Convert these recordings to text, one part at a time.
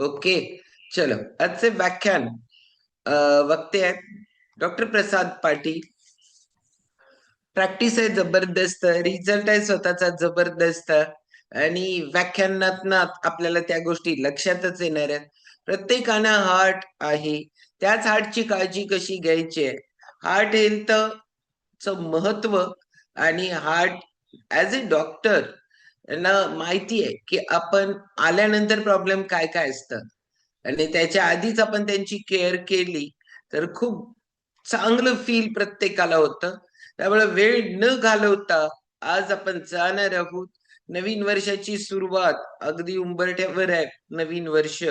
Okay, चलो आजचे व्याख्यान वक्ते आहेत डॉक्टर प्रसाद पाटील. प्रॅक्टिस आहे जबरदस्त, रिझल्ट आहे स्वतःचा जबरदस्त आणि व्याख्यानात आपल्याला त्या गोष्टी लक्षातच येणार आहेत. प्रत्येकाना हार्ट आहे, त्याच हार्टची काळजी कशी घ्यायची आहे, हार्ट हेल्थचं महत्व आणि हार्ट ऍज अ डॉक्टर यांना माहिती आहे की आपण आल्यानंतर प्रॉब्लेम काय काय असतात आणि त्याच्या आधीच आपण त्यांची केअर केली तर खूप चांगलं फील प्रत्येकाला होतं. त्यामुळे वेळ न घालवता आज आपण जाणार आहोत. नवीन वर्षाची सुरुवात अगदी उंबरठ्यावर आहे नवीन वर्ष.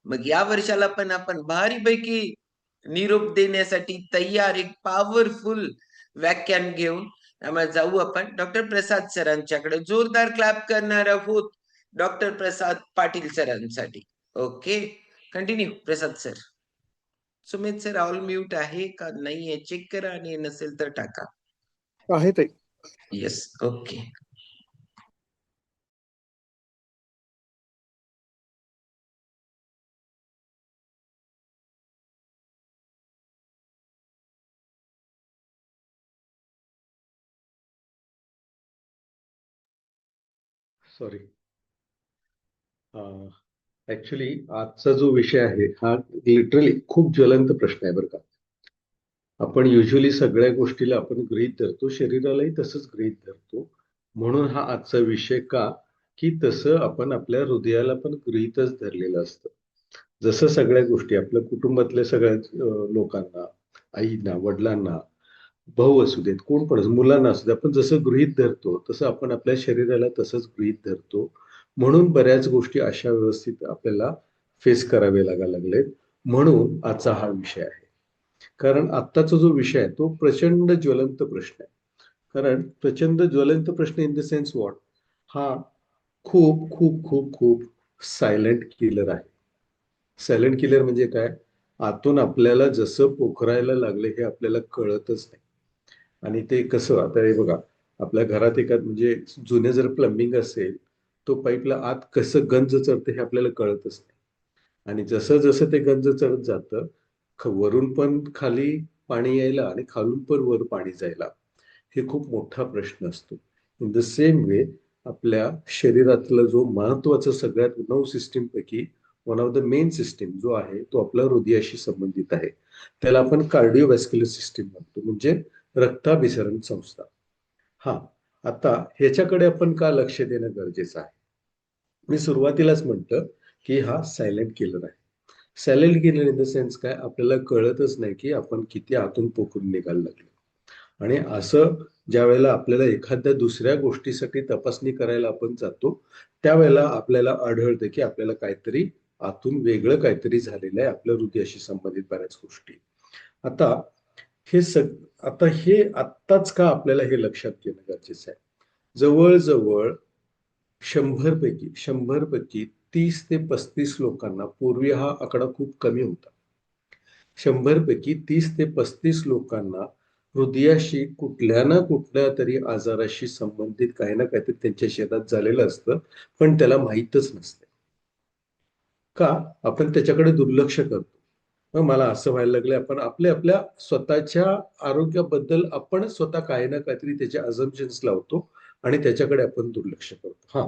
मग या वर्षाला पण आपण भारीपैकी निरोप देण्यासाठी तयार एक पॉवरफुल व्याख्यान घेऊन त्यामुळे जाऊ आपण डॉक्टर प्रसाद सरांच्याकडे. जोरदार क्लॅप करणार आहोत डॉक्टर प्रसाद पाटील सरांसाठी. Okay, continue Prasad sir. Sumit sir all mute आहे का नाही आहे चेक करा आणि नसेल तर टाका. आहे ते. Yes, okay. सॉरी, ऍक्च्युली आजचा जो विषय आहे हा लिटरली खूप ज्वलंत प्रश्न आहे बरं का. आपण युजली सगळ्या गोष्टीला आपण गृहीत धरतो, शरीरालाही तसंच गृहीत धरतो. म्हणून हा आजचा विषय का की तसं आपण आपल्या हृदयाला पण गृहीतच धरलेलं असतं. जसं सगळ्या गोष्टी आपल्या कुटुंबातल्या सगळ्या लोकांना, आईना, वडिलांना, भाऊ असू देत, कोण पण मुलांना असू दे, आपण जसं गृहीत धरतो तसं आपण आपल्या शरीराला तसंच गृहीत धरतो. म्हणून बऱ्याच गोष्टी अशा व्यवस्थित आपल्याला फेस करावे लागलेत. म्हणून आजचा हा विषय आहे. कारण आत्ताचा जो विषय आहे तो प्रचंड ज्वलंत प्रश्न आहे. कारण प्रचंड ज्वलंत प्रश्न इन द सेन्स व्हॉट, हा खूप खूप खूप खूप सायलेंट किलर आहे. सायलेंट किलर म्हणजे काय, आतून आपल्याला जसं पोखरायला लागले हे आपल्याला कळतच नाही. आणि ते कसं, आता हे बघा, आपल्या घरात एखाद म्हणजे जुने जर प्लंबिंग असेल तो पाईपला आत कसं गंज चढतं हे आपल्याला कळतच नाही. आणि जसं जसं ते गंज चढत जातं, वरून पण खाली पाणी यायला आणि खालून पण वर पाणी जायला, हे खूप मोठा प्रश्न असतो. इन द सेम वे आपल्या शरीरातला जो महत्वाचा सगळ्यात 9 सिस्टीम पैकी one of the main system जो आहे तो आपला हृदयाशी संबंधित आहे. त्याला आपण कार्डिओव्हॅस्क्युलर सिस्टीम म्हणतो, म्हणजे रक्ताभिसरण संस्था. हा, आता ह्याच्याकडे आपण का लक्ष देणं गरजेचं आहे. मी सुरुवातीलाच म्हटलं की हा सायलेंट किलर आहे. Silent killer in the sense काय, आपल्याला कळतच नाही की आपण किती आतून पोखरून निघायला लागलो. आणि असं ज्या वेळेला आपल्याला एखाद्या दुसऱ्या गोष्टीसाठी तपासणी करायला आपण जातो त्यावेळेला आपल्याला आढळतं की आपल्याला काहीतरी आतून वेगळं काहीतरी झालेलं आहे, आपल्या हृदयाशी संबंधित बऱ्याच गोष्टी. आता हे आता हे आत्ताच का आपल्याला हे लक्षात घेणं गरजेचं आहे. जवळजवळ 100 पैकी 30 ते 35 लोकांना, पूर्वी हा आकडा खूप कमी होता, 100 पैकी 30 ते 35 लोकांना हृदयाशी कुठल्या ना कुठल्या तरी आजाराशी संबंधित काही ना काहीतरी त्यांच्या शरीरात झालेलं असतं, पण त्याला माहीतच नसते. का आपण त्याच्याकडे दुर्लक्ष करतो. मग मला असं व्हायला लागलं, आपण आपल्या स्वतःच्या आरोग्याबद्दल आपण स्वतः काही ना काहीतरी त्याचे अझम्पशन्स लावतो आणि त्याच्याकडे आपण दुर्लक्ष करतो. हा,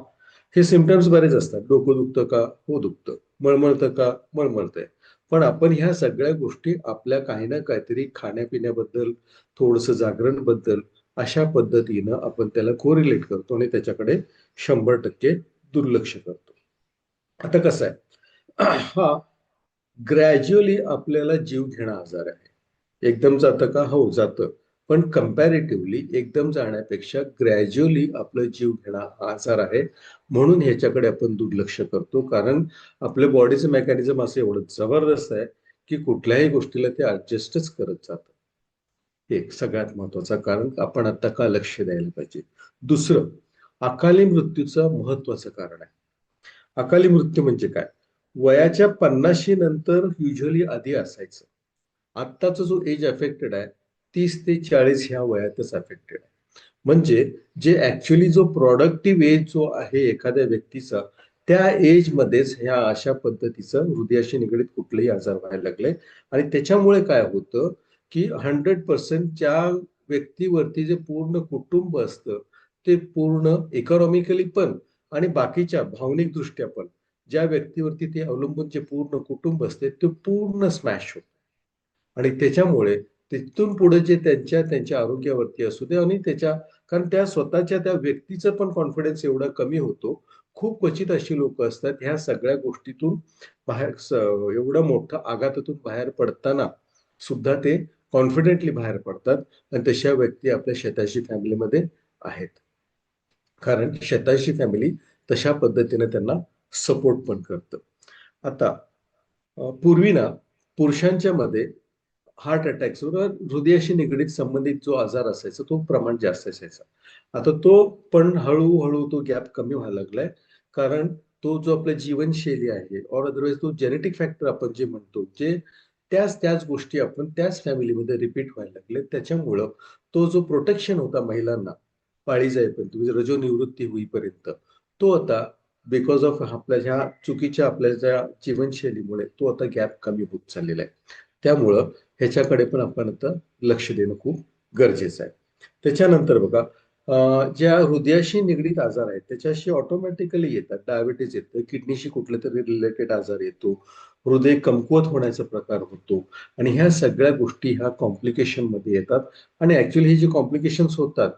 हे सिम्पटम्स बरेच असतात. डोकं दुखतं का, हो दुखतं. मळमळतं का, मळमळतंय. पण आपण ह्या सगळ्या गोष्टी आपल्या काही ना काहीतरी खाण्यापिण्याबद्दल, थोडंसं जागरण बद्दल अशा पद्धतीनं आपण त्याला कोरिलेट करतो आणि त्याच्याकडे 100% दुर्लक्ष करतो. आता कसं आहे, हा ग्रॅज्युअली आपल्याला जीव घेणा आजार आहे. एकदम जातं का, हो जातं. पण कंपॅरेटिव्हली एकदम जाण्यापेक्षा ग्रॅज्युअली आपलं जीव घेणा हा आजार आहे. म्हणून ह्याच्याकडे आपण दुर्लक्ष करतो, कारण आपल्या बॉडीचं मेकॅनिझम असं एवढं जबरदस्त आहे की कुठल्याही गोष्टीला ते ऍडजस्टच करत जातं. एक सगळ्यात महत्वाचं कारण आपण आता का लक्ष द्यायला पाहिजे. दुसरं, अकाली मृत्यूचं महत्वाचं कारण आहे. अकाली मृत्यू म्हणजे काय, वयाच्या 50 नंतर युजली आधी असायचं. आत्ताचा जो एज अफेक्टेड आहे 30 ते 40 ह्या वयातच अफेक्टेड आहे. म्हणजे जे ऍक्च्युअली जो प्रोडक्टिव्ह एज जो आहे एखाद्या व्यक्तीचा त्या एज मध्येच ह्या अशा पद्धतीचं हृदयाशी निगडीत कुठलेही आजार व्हायला लागले. आणि त्याच्यामुळे काय होतं की 100% ज्या व्यक्तीवरती जे पूर्ण कुटुंब असतं ते पूर्ण इकॉनॉमिकली पण आणि बाकीच्या भावनिक दृष्ट्या पण ज्या व्यक्तीवरती ते अवलंबून जे पूर्ण कुटुंब असते ते पूर्ण स्मॅश होतं. आणि त्याच्यामुळे तिथून पुढे जे त्यांच्या त्यांच्या आरोग्यावरती असू दे आणि त्याच्या कारण त्या स्वतःच्या त्या व्यक्तीचं पण कॉन्फिडन्स एवढा कमी होतो. खूप क्वचित अशी लोक असतात ह्या सगळ्या गोष्टीतून बाहेर एवढं मोठं आघातातून बाहेर पडताना सुद्धा ते कॉन्फिडेंटली बाहेर पडतात. आणि तशा व्यक्ती आपल्या शेताशी फॅमिलीमध्ये आहेत. कारण शेताशी फॅमिली तशा पद्धतीने त्यांना सपोर्ट पण करतं. आता पूर्वी ना पुरुषांच्या मध्ये हार्ट अटॅक्स हृदयाशी निगडीत संबंधित जो आजार असायचा तो प्रमाण जास्त असायचा. आता तो पण हळूहळू तो गॅप कमी व्हायला लागलाय. कारण तो जो आपल्या जीवनशैली आहे और अदरवाईज तो जेनेटिक फॅक्टर आपण जे म्हणतो जे त्याच त्याच गोष्टी आपण त्याच फॅमिलीमध्ये रिपीट व्हायला लागले. त्याच्यामुळं तो जो प्रोटेक्शन होता महिलांना पाळी जाईपर्यंत म्हणजे रजोनिवृत्ती होईपर्यंत तो आता बिकॉज ऑफ आपल्या ह्या चुकीच्या आपल्या ज्या जीवनशैलीमुळे तो आता गॅप कमी होत चाललेला आहे. त्यामुळं ह्याच्याकडे पण आपण आता लक्ष देणं खूप गरजेचं आहे. त्याच्यानंतर बघा ज्या हृदयाशी निगडीत आजार आहेत त्याच्याशी ऑटोमॅटिकली येतात. डायबिटीज येतं, किडनीशी कुठले तरी रिलेटेड आजार येतो, हृदय कमकुवत होण्याचा प्रकार होतो. आणि ह्या सगळ्या गोष्टी ह्या कॉम्प्लिकेशन मध्ये येतात. आणि ऍक्च्युली हे जे कॉम्प्लिकेशन्स होतात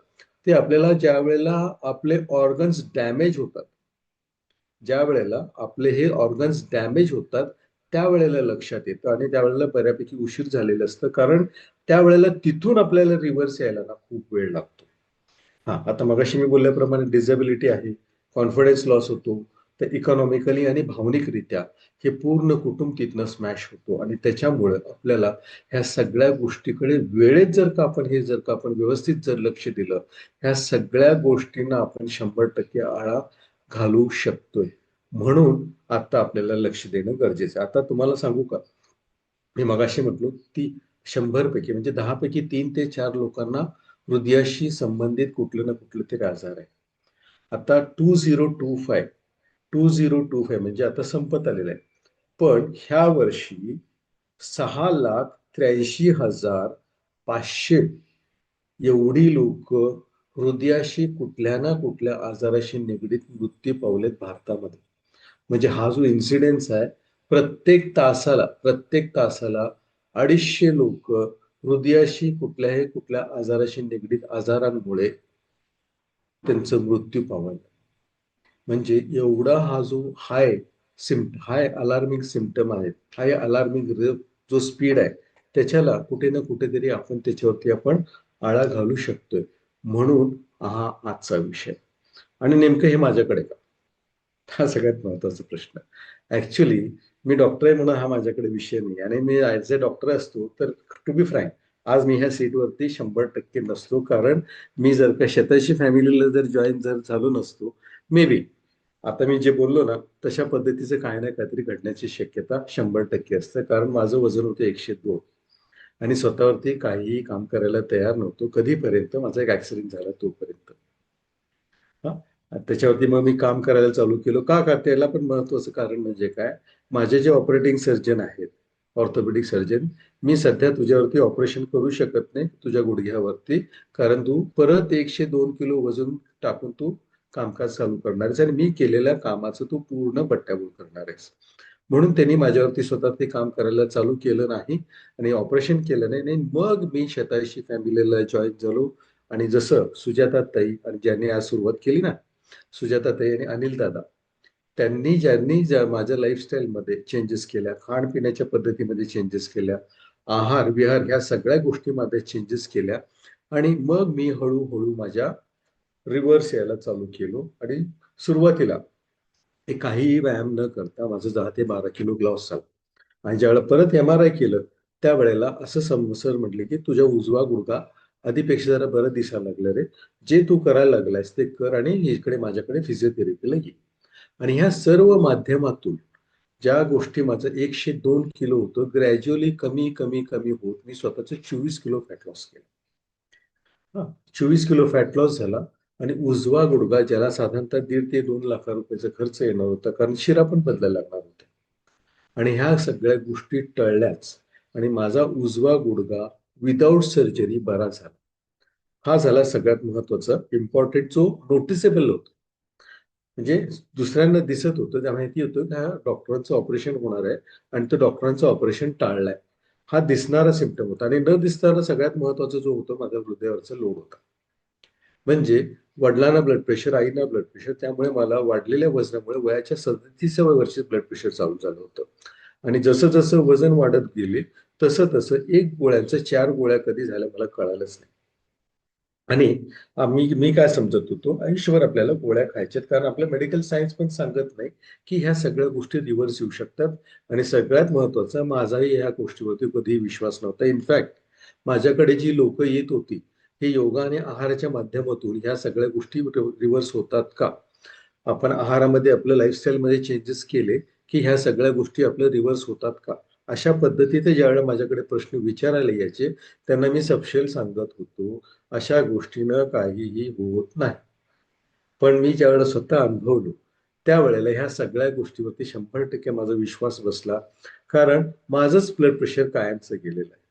ते आपल्याला ज्या वेळेला आपले ऑर्गन्स डॅमेज होतात ज्या वेळेला आपले हे ऑर्गन्स डॅमेज होतात त्यावेळेला लक्षात येतं. आणि त्यावेळेला बऱ्यापैकी उशीर झालेलं असतं. कारण त्यावेळेला तिथून आपल्याला रिव्हर्स यायला ना खूप वेळ लागतो. हा आता मगाशी मी बोलल्याप्रमाणे डिझेबिलिटी आहे, कॉन्फिडन्स लॉस होतो, तर इकॉनॉमिकली आणि भावनिकरित्या हे पूर्ण कुटुंब तिथनं स्मॅश होतो. आणि त्याच्यामुळे आपल्याला ह्या सगळ्या गोष्टीकडे वेळेत जर का आपण व्यवस्थित जर लक्ष दिलं ह्या सगळ्या गोष्टींना आपण 100% आळा घालू शकतोय. म्हणून आता आपल्याला लक्ष देणं गरजेचं आहे. आता तुम्हाला सांगू का, मी मगाशी म्हटलो ती 100 पैकी म्हणजे 10 पैकी 3 ते 4 लोकांना हृदयाशी संबंधित कुठलं ना कुठलं तरी आजार आहे. आता 2025 म्हणजे आता संपत आलेलं आहे. पण ह्या वर्षी 6,83,500 एवढी लोक हृदयाशी कुठल्या ना कुठल्या आजाराशी निगडीत मृत्यू पावलेत भारतामध्ये. म्हणजे हा जो इन्सिडेन्स आहे प्रत्येक तासाला 250 लोक हृदयाशी कुठल्या आजाराशी निगडीत आजारांमुळे त्यांचा मृत्यू पावला. म्हणजे एवढा हा जो हाय अलार्मिंग सिम्पटम आहे, हाय अलार्मिंग जो स्पीड आहे त्याच्याला कुठे ना कुठेतरी आपण त्याच्यावरती आपण आळा घालू शकतोय. म्हणून हा आजचा विषय. आणि नेमकं हे माझ्याकडे का, हा सगळ्यात महत्वाचा प्रश्न. ऍक्च्युली मी डॉक्टर आहे म्हणून हा माझ्याकडे विषय नाही. आणि मी ऍज अ डॉक्टर असतो तर टू बी फ्रँक आज मी ह्या सीटवरती 100% नसतो. कारण मी जर का शेताशी फॅमिलीला जर जॉईन जर झालो नसतो मे बी आता मी जे बोललो ना तशा पद्धतीचं काही ना काहीतरी घडण्याची शक्यता 100% असते. कारण माझं वजन होतं 102 आणि स्वतःवरती काहीही काम करायला तयार नव्हतो कधीपर्यंत माझा एक ऍक्सिडेंट झाला तोपर्यंत. हा त्याच्यावरती मग मी काम करायला चालू केलं का त्याला पण महत्वाचं कारण म्हणजे काय, माझे जे ऑपरेटिंग सर्जन आहेत ऑर्थोपेडिक सर्जन, मी सध्या तुझ्यावरती ऑपरेशन करू शकत नाही तुझ्या गुडघ्यावरती. कारण तू परत 102 किलो वजन टाकून तू कामकाज चालू करणार आहेस आणि मी केलेल्या कामाचं तू पूर्ण बट्ट्याबोळ करणार आहेस. म्हणून त्यांनी माझ्यावरती स्वतः ते काम करायला चालू केलं नाही आणि ऑपरेशन केलं नाही. मग मी शेताशी फॅमिलीला जॉईन झालो. आणि जसं सुजाता ताई आणि ज्यांनी आज सुरुवात केली ना, सुजाता ताई आणि अनिल दादा, ज्यांनी माझ्या लाईफस्टाईलमध्ये चेंजेस केल्या, खाणपिण्याच्या पद्धतीमध्ये चेंजेस केल्या, आहार विहार ह्या सगळ्या गोष्टीमध्ये चेंजेस केल्या. आणि मग मी हळूहळू माझ्या रिव्हर्स यायला चालू केलो. आणि सुरुवातीला हे काहीही व्यायाम न करता माझं 10 ते 12 किलो लॉस झाला. आणि ज्यावेळेला परत MRI केलं त्यावेळेला असं सर म्हटले की तुझ्या उजवा गुडघा आधीपेक्षा जरा बरं दिसायला लागलं रे, जे तू करायला लागलायस ते कर आणि इकडे माझ्याकडे फिजिओथेरपीला ये. आणि ह्या सर्व माध्यमातून ज्या गोष्टी माझं 102 किलो होतं ग्रॅज्युअली कमी कमी कमी होत मी स्वतःच 24 किलो फॅट लॉस केलं. हा 24 किलो फॅट लॉस झाला. आणि उजवा गुडघा ज्याला साधारणतः 1.5 ते 2 लाख रुपयाचा खर्च येणार होता, कारण शिरा पण बदलायला लागणार होत्या. आणि ह्या सगळ्या गोष्टी टळल्याच आणि माझा उजवा गुडघा विदाऊट सर्जरी बरा झाला. हा झाला सगळ्यात महत्वाचा इम्पॉर्टंट, जो नोटिसेबल होतो. म्हणजे दुसऱ्यांना दिसत होतं, त्या माहिती होतं की हा डॉक्टरांचं ऑपरेशन होणार आहे आणि तो डॉक्टरांचं ऑपरेशन टाळलंय. हा दिसणारा सिम्पटम होता. आणि न दिसणारा सगळ्यात महत्वाचा जो होता, माझ्या हृदयावरचा लोड होता. म्हणजे वडिलांना ब्लड प्रेशर, आईना ब्लड प्रेशर, त्यामुळे मला वाढलेल्या वजनामुळे वयाच्या 37व्या वर्षी ब्लड प्रेशर चालू झालं होतं. आणि जसं जसं वजन वाढत गेले तसं तसं एक गोळ्यांचं 4 गोळ्या कधी झाल्या मला कळालंच नाही. आणि मी काय समजत होतो, आयुष्यभर आपल्याला गोळ्या खायच्यात, कारण आपलं मेडिकल सायन्स पण सांगत नाही की ह्या सगळ्या गोष्टी रिव्हर्स येऊ शकतात. आणि सगळ्यात महत्वाचं, माझाही ह्या गोष्टीवरती कधीही विश्वास नव्हता. इनफॅक्ट माझ्याकडे जी लोक येत होती, हे योगा आणि आहाराच्या माध्यमातून ह्या सगळ्या गोष्टी रिव्हर्स होतात का, आपण आहारामध्ये आपलं लाईफस्टाईलमध्ये चेंजेस केले की ह्या सगळ्या गोष्टी आपल्या रिव्हर्स होतात का, अशा पद्धतीने ज्यावेळेला माझ्याकडे प्रश्न विचारायला यायचे, त्यांना मी सपशेल सांगत होतो, अशा गोष्टीनं काहीही होत नाही. पण मी ज्यावेळेला स्वतः अनुभवलो, त्यावेळेला ह्या सगळ्या गोष्टीवरती 100% माझा विश्वास बसला. कारण माझंच ब्लड प्रेशर कायमचं गेलेलं आहे.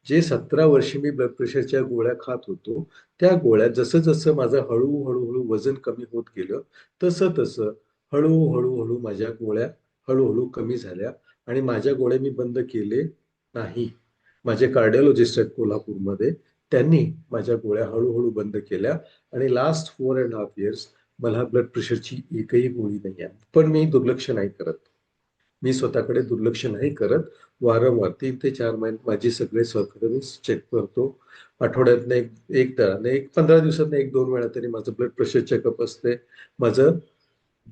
जे 17 वर्षी मी ब्लड प्रेशरच्या गोळ्या खात होतो, त्या गोळ्या जसं जसं माझं हळूहळू वजन कमी होत गेलं, तसं तसं हळूहळू माझ्या गोळ्या हळूहळू कमी झाल्या. आणि माझ्या गोळ्या मी बंद केले नाही. माझे कार्डिओलॉजिस्ट आहेत कोल्हापूरमध्ये, त्यांनी माझ्या गोळ्या हळूहळू बंद केल्या. आणि लास्ट 4.5 इयर्स मला ब्लड प्रेशरची एकही गोळी नाही आहे. पण मी दुर्लक्ष नाही करत. मी स्वतःकडे दुर्लक्ष नाही करत. वारंवार 3 ते 4 महिन्यात माझी सगळे सहकारी चेक करतो. आठवड्यातनं एकदा नाही, 15 दिवसात 1-2 वेळा तरी माझं ब्लड प्रेशर चेकअप असते, माझं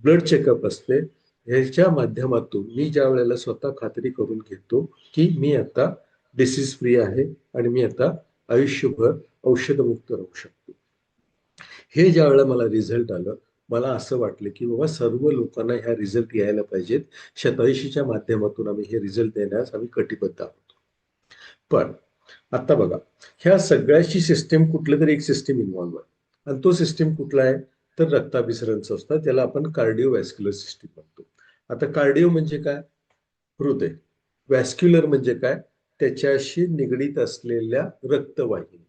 ब्लड चेकअप असते. ह्याच्या माध्यमातून मी ज्या वेळेला स्वतः खात्री करून घेतो की मी आता डिसीज फ्री आहे आणि मी आता आयुष्यभर औषधमुक्त राहू शकतो. हे ज्या वेळेला मला रिझल्ट आलं, मला असं वाटलं की बाबा सर्व लोकांना ह्या रिझल्ट यायला पाहिजेत. शतायुषीच्या माध्यमातून आम्ही हे रिझल्ट देण्यास आम्ही कटिबद्ध आहोत. पण आता बघा, ह्या सगळ्याची सिस्टीम कुठलं तरी एक सिस्टीम इन्व्हॉल्व्ह आहे. आणि तो सिस्टीम कुठला आहे, तर रक्ताभिसरण संस्था, त्याला आपण कार्डिओव्हॅस्क्युलर सिस्टीम म्हणतो. आता कार्डिओ म्हणजे काय, हृदय. व्हॅस्क्युलर म्हणजे काय, त्याच्याशी निगडीत असलेल्या रक्तवाहिनी.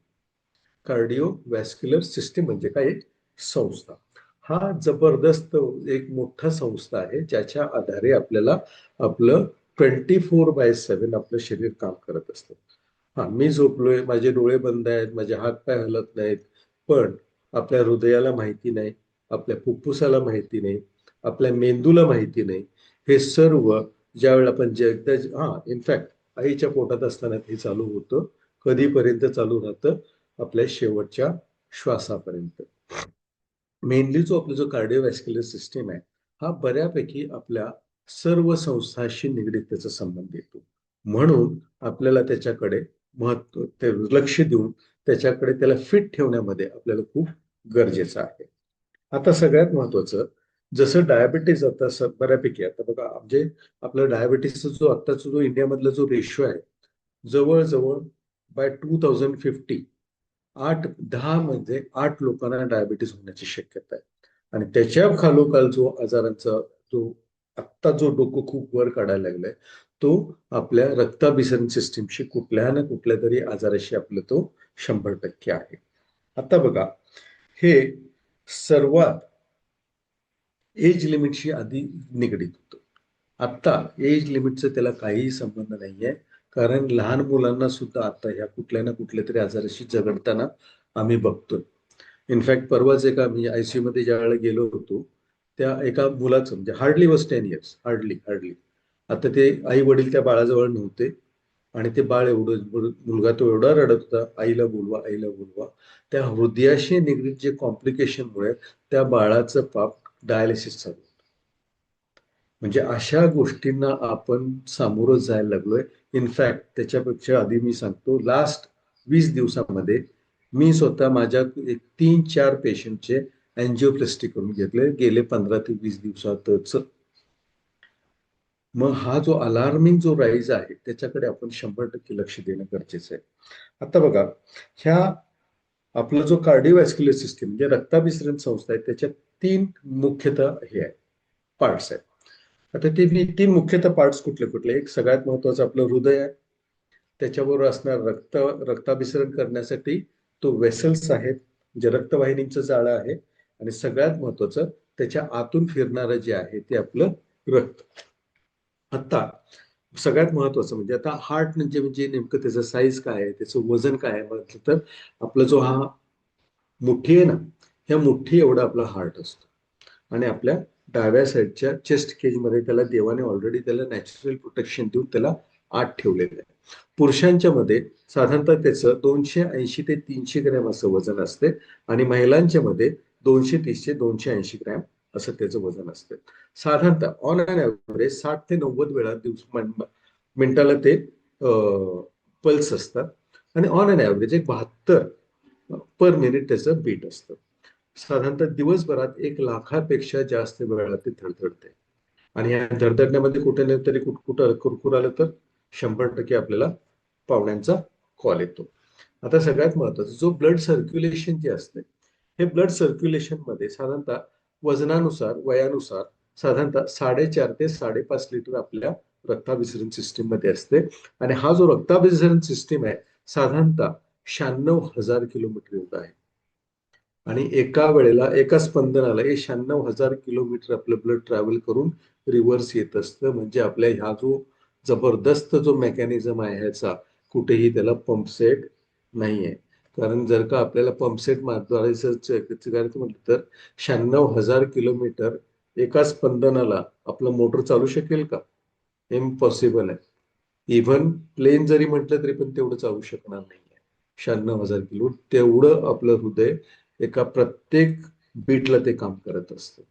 कार्डिओव्हॅस्क्युलर सिस्टीम म्हणजे काय, एक संस्था. हा जबरदस्त एक मोठा संस्था आहे, ज्याच्या आधारे आपल्याला आपलं 24/7 आपलं शरीर काम करत असतं. हा, मी झोपलोय, माझे डोळे बंद आहेत, माझे हात पाय हलत नाहीत, पण आपल्या हृदयाला माहिती नाही, आपल्या फुफ्फुसाला माहिती नाही, आपल्या मेंदूला माहिती नाही. हे सर्व ज्यावेळेला आपण एकदा, हा, इनफॅक्ट आईच्या पोटात असताना हे चालू होतं. कधीपर्यंत चालू राहतं, आपल्या शेवटच्या श्वासापर्यंत. मेनली जो कार्डिओव्हॅस्क्युलर सिस्टीम आहे, हा बऱ्यापैकी आपल्या सर्व संस्थांशी निगडीत त्याचा संबंध येतो. म्हणून आपल्याला त्याच्याकडे महत्व, ते लक्ष देऊन त्याच्याकडे त्याला फिट ठेवण्यामध्ये आपल्याला खूप गरजेचं आहे. आता सगळ्यात महत्वाचं, जसं डायबिटीज आता बऱ्यापैकी, आता बघा म्हणजे आपलं डायबिटीसचा जो आत्ताचा जो इंडियामधला जो रेशो आहे, जवळजवळ बाय 2050 8-10 मध्ये 8 लोकांना डायबिटीस होण्याची शक्यता आहे. आणि त्याच्या खालोखाल जो आजारांचा जो आत्ता जो डोकं खूप वर काढायला लागलाय, तो आपल्या रक्ताभिसरण सिस्टीमशी कुठल्या ना कुठल्या तरी आजाराशी आपलं तो 100% आहे. आता बघा, हे सर्वात एज लिमिटशी आधी निगडीत होतं. आत्ता एज लिमिटचा त्याला काहीही संबंध नाहीये. कारण लहान मुलांना सुद्धा आता ह्या कुठल्या ना कुठल्या तरी आजाराशी झगडताना आम्ही बघतोय. इनफॅक्ट परवाच एका मी आयसीयू मध्ये ज्या वेळेला गेलो होतो, त्या एका मुलाचं म्हणजे हार्डली वॉज 10 इयर्स, हार्डली. आता ते आई वडील त्या बाळाजवळ नव्हते. आणि ते बाळ एवढं, मुलगा तो एवढा रडत होता, आईला बोलवा, आईला बोलवा. त्या हृदयाशी निगडीत जे कॉम्प्लिकेशनमुळे त्या बाळाचं पाप डायलिसिस चालू. म्हणजे अशा गोष्टींना आपण सामोरं जायला लागलोय. इनफॅक्ट त्याच्यापेक्षा आधी मी सांगतो, लास्ट 20 दिवसामध्ये मी स्वतः माझ्या 3-4 पेशंटचे अँजिओप्लास्टी करून घेतले, गेले 15 ते 20 दिवसातच. मग हा जो अलार्मिंग जो राईज आहे, त्याच्याकडे आपण 100% लक्ष देणं गरजेचं आहे. आता बघा, ह्या आपला जो कार्डिओव्हॅस्क्युलर सिस्टीम म्हणजे रक्ताभिसरण संस्था आहे त्याच्यात तीन मुख्यतः हे आहे, पार्ट्स आहेत. आता ते तीन मुख्यतः पार्ट्स कुठले कुठले? एक सगळ्यात महत्वाचं आपलं हृदय आहे, त्याच्याबरोबर असणार रक्ताभिसरण करण्यासाठी तो वेसल्स आहेत, जे रक्तवाहिनींचं जाळं आहे, आणि सगळ्यात महत्वाचं त्याच्या आतून फिरणारं जे आहे ते आपलं रक्त. आता सगळ्यात महत्वाचं म्हणजे आता हार्ट म्हणजे नेमकं त्याचं साईज काय आहे, त्याचं वजन काय आहे म्हटलं तर आपला जो हा मुठी आहे ना, ह्या मुठी एवढा आपला हार्ट असतो. आणि आपल्या डाव्या साईडच्या चेस्ट केज मध्ये त्याला देवाने ऑलरेडी त्याला नॅचरल प्रोटेक्शन देऊन त्याला आत ठेवलेलं आहे. पुरुषांच्या मध्ये साधारणतः त्याचं 280 ते 300 ग्रॅम असं वजन असते, आणि महिलांच्या मध्ये 230 ते 280 ग्रॅम असं त्याचं वजन असतं. साधारणतः ऑन अन ॲव्हरेज 60 ते 90 वेळा मिनिटाला ते पल्स असतात, आणि ऑन अन ॲव्हरेज एक 72 पर मिनिट त्याचं बीट असतं. साधारणतः दिवसभरात 1 लाखापेक्षा जास्त वेळा ते धडधडते. आणि या धडधडण्यामध्ये कुठे नाही तरी कुठं कुरकुर आलं तर 100% आपल्याला पाहुण्यांचा कॉल येतो. आता सगळ्यात महत्वाचं जो ब्लड सर्क्युलेशन जे असते, हे ब्लड सर्क्युलेशन मध्ये साधारणतः वजनानुसार वयानुसार साधारणतः 4.5 ते 5.5 लिटर आपल्या रक्ताभिसरण सिस्टीम मध्ये असते. आणि हा जो रक्ताभिसरण सिस्टीम आहे साधारणतः 96,000 किलोमीटर एवढा आहे. आणि एका वेळेला एका स्पंदनाला 96,000 किलोमीटर आपलं ब्लड ट्रॅव्हल करून रिव्हर्स येत असतं. म्हणजे आपल्या ह्या जो जबरदस्त जो मेकॅनिझम आहे ह्याचा कुठेही त्याला पंपसेट नाहीये. कारण जर का आपल्याला पंपसेट मारायचं करायचं म्हटलं तर 96,000 किलोमीटर एका स्पंदनाला आपलं मोटर चालू शकेल का? इम्पॉसिबल आहे. इव्हन प्लेन जरी म्हटलं तरी पण तेवढं चालू शकणार नाहीये. 96,000 किलो तेवढं आपलं हृदय एका प्रत्येक बीटला ते काम करत असतं.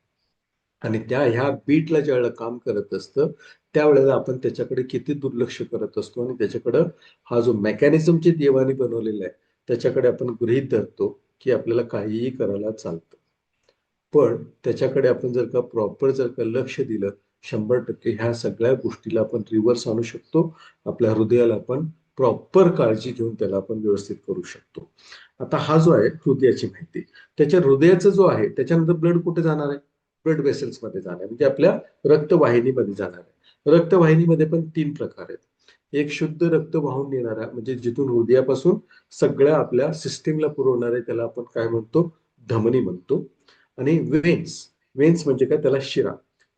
आणि ह्या बीटला ज्यावेळेला काम करत असतं त्यावेळेला आपण त्याच्याकडे किती दुर्लक्ष करत असतो, आणि त्याच्याकडं हा जो मेकॅनिझम जे देवाने बनवलेला आहे त्याच्याकडे आपण गृहीत धरतो की आपल्याला काहीही करायला चालतं. पण त्याच्याकडे आपण जर का प्रॉपर जर का लक्ष दिलं 100% ह्या सगळ्या गोष्टीला आपण रिव्हर्स आणू शकतो. आपल्या हृदयाला आपण प्रॉपर काळजी घेऊन त्याला आपण व्यवस्थित करू शकतो. आता हा जो आहे हृदयाची माहिती, त्याच्या हृदयाचा जो आहे त्याच्यानंतर ब्लड कुठे जाणार आहे? ब्लड वेसल्स मध्ये जाणार आहे, म्हणजे आपल्या रक्तवाहिनीमध्ये जाणार आहे. रक्तवाहिनीमध्ये पण तीन प्रकार आहेत. एक शुद्ध रक्त वाहून नेणारा म्हणजे जिथून हृदयापासून सगळ्या आपल्या सिस्टीमला पुरवणार आहे त्याला आपण काय म्हणतो? धमनी म्हणतो. आणि वेन्स, वेन्स म्हणजे काय? त्याला शिरा.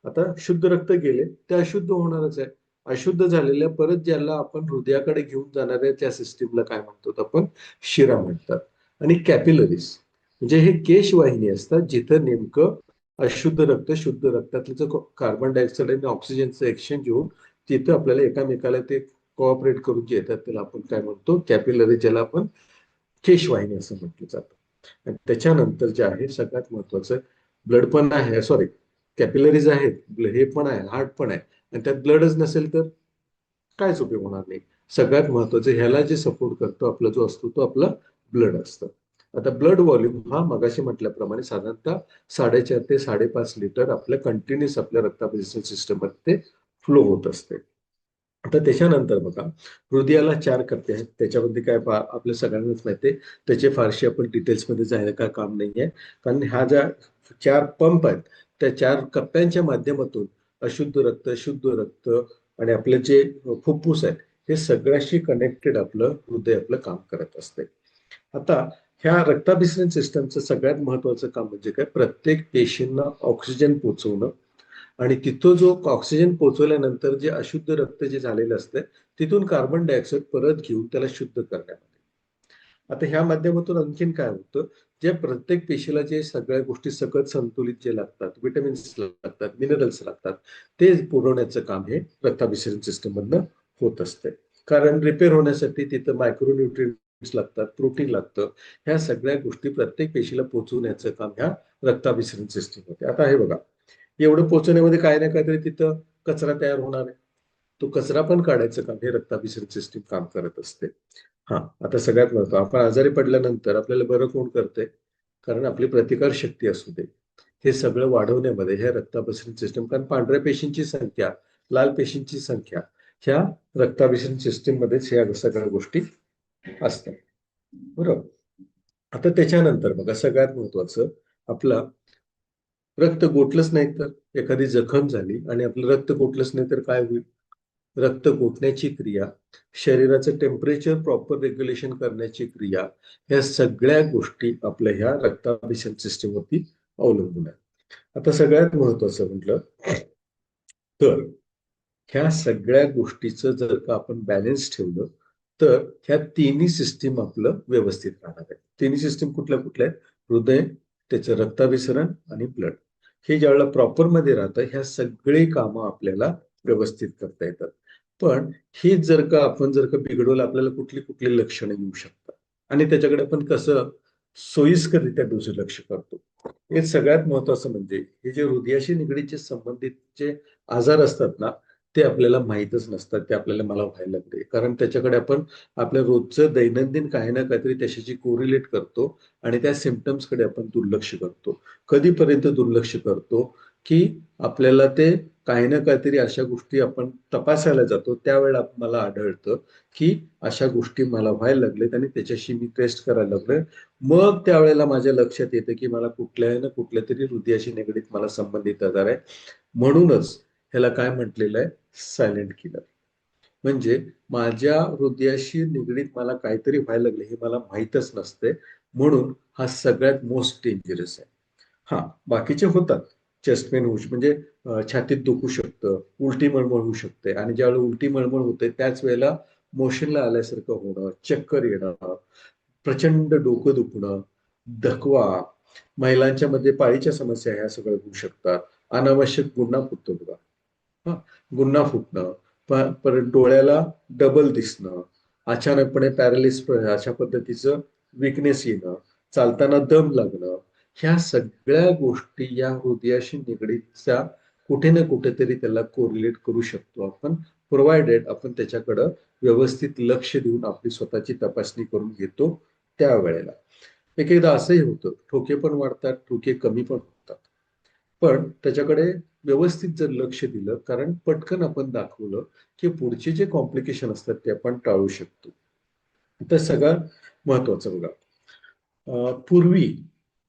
आता शुद्ध रक्त गेले ते अशुद्ध होणारच आहे. अशुद्ध झालेल्या परत ज्याला आपण हृदयाकडे घेऊन जाणाऱ्या त्या सिस्टीमला काय म्हणतो? आपण शिरा म्हणतात. आणि कॅपिलरीज म्हणजे हे केशवाहिनी असतात जिथं नेमकं अशुद्ध रक्त शुद्ध रक्तातलं कार्बन डायऑक्साईड आणि ऑक्सिजनचं एक्सचेंज होऊन तिथं आपल्याला एकामेकाला ते कोऑपरेट करून जे येतात त्याला आपण काय म्हणतो? कॅपिलरी, ज्याला आपण केशवाहिनी असं म्हटलं जातं. आणि त्याच्यानंतर जे आहे सगळ्यात महत्वाचं ब्लड पण आहे, सॉरी कॅपिलरीज आहेत, हे पण आहे, हार्ट पण आहे, आणि त्यात ब्लडच नसेल तर कायच उपयोग होणार नाही. सगळ्यात महत्वाचं ह्याला जे सपोर्ट करतो आपला जो असतो तो आपला ब्लड असतं. आता ब्लड व्हॉल्यूम हा मगाशी म्हटल्याप्रमाणे साधारणतः 4.5 ते 5.5 लिटर आपल्या कंटिन्युअस आपल्या रक्ताभिसरण सिस्टम मध्ये ते फ्लो होत असते. आता त्याच्यानंतर बघा हृदयाला 4 कप्पे आहेत. त्याच्यामध्ये काय आपल्या सगळ्यांनाच माहिती आहे, त्याचे फारसे आपण डिटेल्समध्ये जायला काय काम नाहीये. कारण ह्या ज्या 4 पंप आहेत त्या 4 कप्प्यांच्या माध्यमातून अशुद्ध रक्त शुद्ध रक्त आणि आपले जे फुफ्फुस आहेत हे सगळ्याशी कनेक्टेड आपलं हृदय आपलं काम करत असते. आता ह्या रक्ताभिसरण सिस्टमचं सगळ्यात महत्वाचं काम म्हणजे काय? प्रत्येक पेशींना ऑक्सिजन पोहोचवणं, आणि तिथं जो ऑक्सिजन पोहोचवल्यानंतर जे अशुद्ध रक्त जे झालेलं असतं तिथून कार्बन डायऑक्साईड परत घेऊन त्याला शुद्ध करण्यामध्ये. आता ह्या माध्यमातून आणखीन काय होतं? जे प्रत्येक पेशीला जे सगळ्या गोष्टी सकत संतुलित जे लागतात, विटॅमिन्स लागतात, मिनरल्स लागतात, ते पुरवण्याचं काम हे रक्ताभिसरण सिस्टम मधनं होत असते. कारण रिपेअर होण्यासाठी तिथं मायक्रोन्युट्रिएंट्स लागतात, प्रोटीन लागतं. ह्या सगळ्या गोष्टी प्रत्येक पेशीला पोहोचवण्याचं काम ह्या रक्ताभिसरण सिस्टीम होते. आता हे बघा एवढं पोहोचवण्यामध्ये काय ना काहीतरी तिथं कचरा तयार होणार आहे. तो कचरा पण काढायचं काम हे रक्ताभिसरण सिस्टीम काम करत असते. हा, आता सगळ्यात महत्व आपण आजारी पडल्यानंतर आपल्याला बरं कोण करते? कारण आपली प्रतिकार शक्ती असू दे, हे सगळं वाढवण्यामध्ये हे रक्ताभिसरण सिस्टम, कारण पांढऱ्या पेशींची संख्या लाल पेशींची संख्या ह्या रक्ताभिसरण सिस्टीम मध्येच ह्या सगळ्या गोष्टी असतात. बरोबर. आता त्याच्यानंतर बघा सगळ्यात महत्वाचं, आपला रक्त गोठलंच नाही तर एखादी जखम झाली आणि आपलं रक्त गोठलंच नाही तर काय होईल? रक्त गोठण्याची क्रिया, शरीराचं टेम्परेचर प्रॉपर रेग्युलेशन करण्याची क्रिया, ह्या सगळ्या गोष्टी आपल्या ह्या रक्ताभिसरण सिस्टीमवरती अवलंबून आहेत. आता सगळ्यात महत्वाचं म्हटलं तर ह्या सगळ्या गोष्टीचं जर का आपण बॅलन्स ठेवलं तर ह्या तिन्ही सिस्टीम आपलं व्यवस्थित राहणार आहे. तिन्ही सिस्टीम कुठल्या कुठल्या आहेत? हृदय, त्याचं रक्ताभिसरण आणि ब्लड. हे ज्यावेळेला प्रॉपर मध्ये राहतं ह्या सगळी कामं आपल्याला व्यवस्थित करता येतात. पण हे जर का आपण जर का बिघडवलं, आपल्याला कुठली कुठली लक्षणं येऊ शकतात आणि त्याच्याकडे आपण कसं सोयीस्कररित्या दुर्लक्ष करतो. हे सगळ्यात महत्वाचं म्हणजे हे जे हृदयाशी निगडीत संबंधित जे आजार असतात ना, ते आपल्याला माहीतच नसतात. ते आपल्याला मला व्हायला लागले कारण त्याच्याकडे आपण आपल्या रोजचं दैनंदिन काही ना काहीतरी त्याच्याशी कोरिलेट करतो आणि त्या सिम्पटम्सकडे आपण दुर्लक्ष करतो. कधीपर्यंत दुर्लक्ष करतो की आपल्याला ते काही ना काहीतरी अशा गोष्टी आपण तपासायला जातो त्यावेळेला मला आढळतं की अशा गोष्टी मला व्हायला लागलेत आणि त्याच्याशी मी टेस्ट करायला लागलोय. मग त्यावेळेला माझ्या लक्षात येतं की मला कुठल्या ना कुठल्या तरी हृदयाशी निगडीत मला संबंधित आजार आहे. म्हणूनच ह्याला काय म्हटलेलं आहे? Silent killer. म्हणजे माझ्या हृदयाशी निगडीत मला काहीतरी व्हायला लागले हे मला माहीतच नसते, म्हणून हा सगळ्यात मोस्ट डेंजरस आहे. हा, बाकीचे होतात. चेस्ट पेन होऊ म्हणजे छातीत दुखू शकतं, उलटी मळमळ होऊ शकते आणि ज्यावेळेला उलटी मळमळ होते त्याच वेळेला मोशनला आल्यासारखं होणं, चक्कर येणं, प्रचंड डोकं दुखणं, थकवा, महिलांच्या मध्ये पाळीच्या समस्या ह्या सगळ्या होऊ शकतात. अनावश्यक गुन्हा फुटतो बघा. हा, गुन्हा फुटणं, परत डोळ्याला डबल दिसणं, अचानकपणे पॅरालिस अशा पद्धतीचं विकनेस येणं, चालताना दम लागणं, ह्या सगळ्या गोष्टी या हृदयाशी निगडीतच्या कुठे ना कुठेतरी त्याला कोरिलेट करू शकतो आपण, प्रोव्हायडेड आपण त्याच्याकडं व्यवस्थित लक्ष देऊन आपली स्वतःची तपासणी करून घेतो त्यावेळेला. एक एकदा असंही होतं, ठोके पण वाढतात, ठोके कमी पण होतात. पण त्याच्याकडे व्यवस्थित जर लक्ष दिलं, कारण पटकन आपण दाखवलं की पुढचे जे कॉम्प्लिकेशन असतात ते आपण टाळू शकतो. तर सगळं महत्वाचं बघा. पूर्वी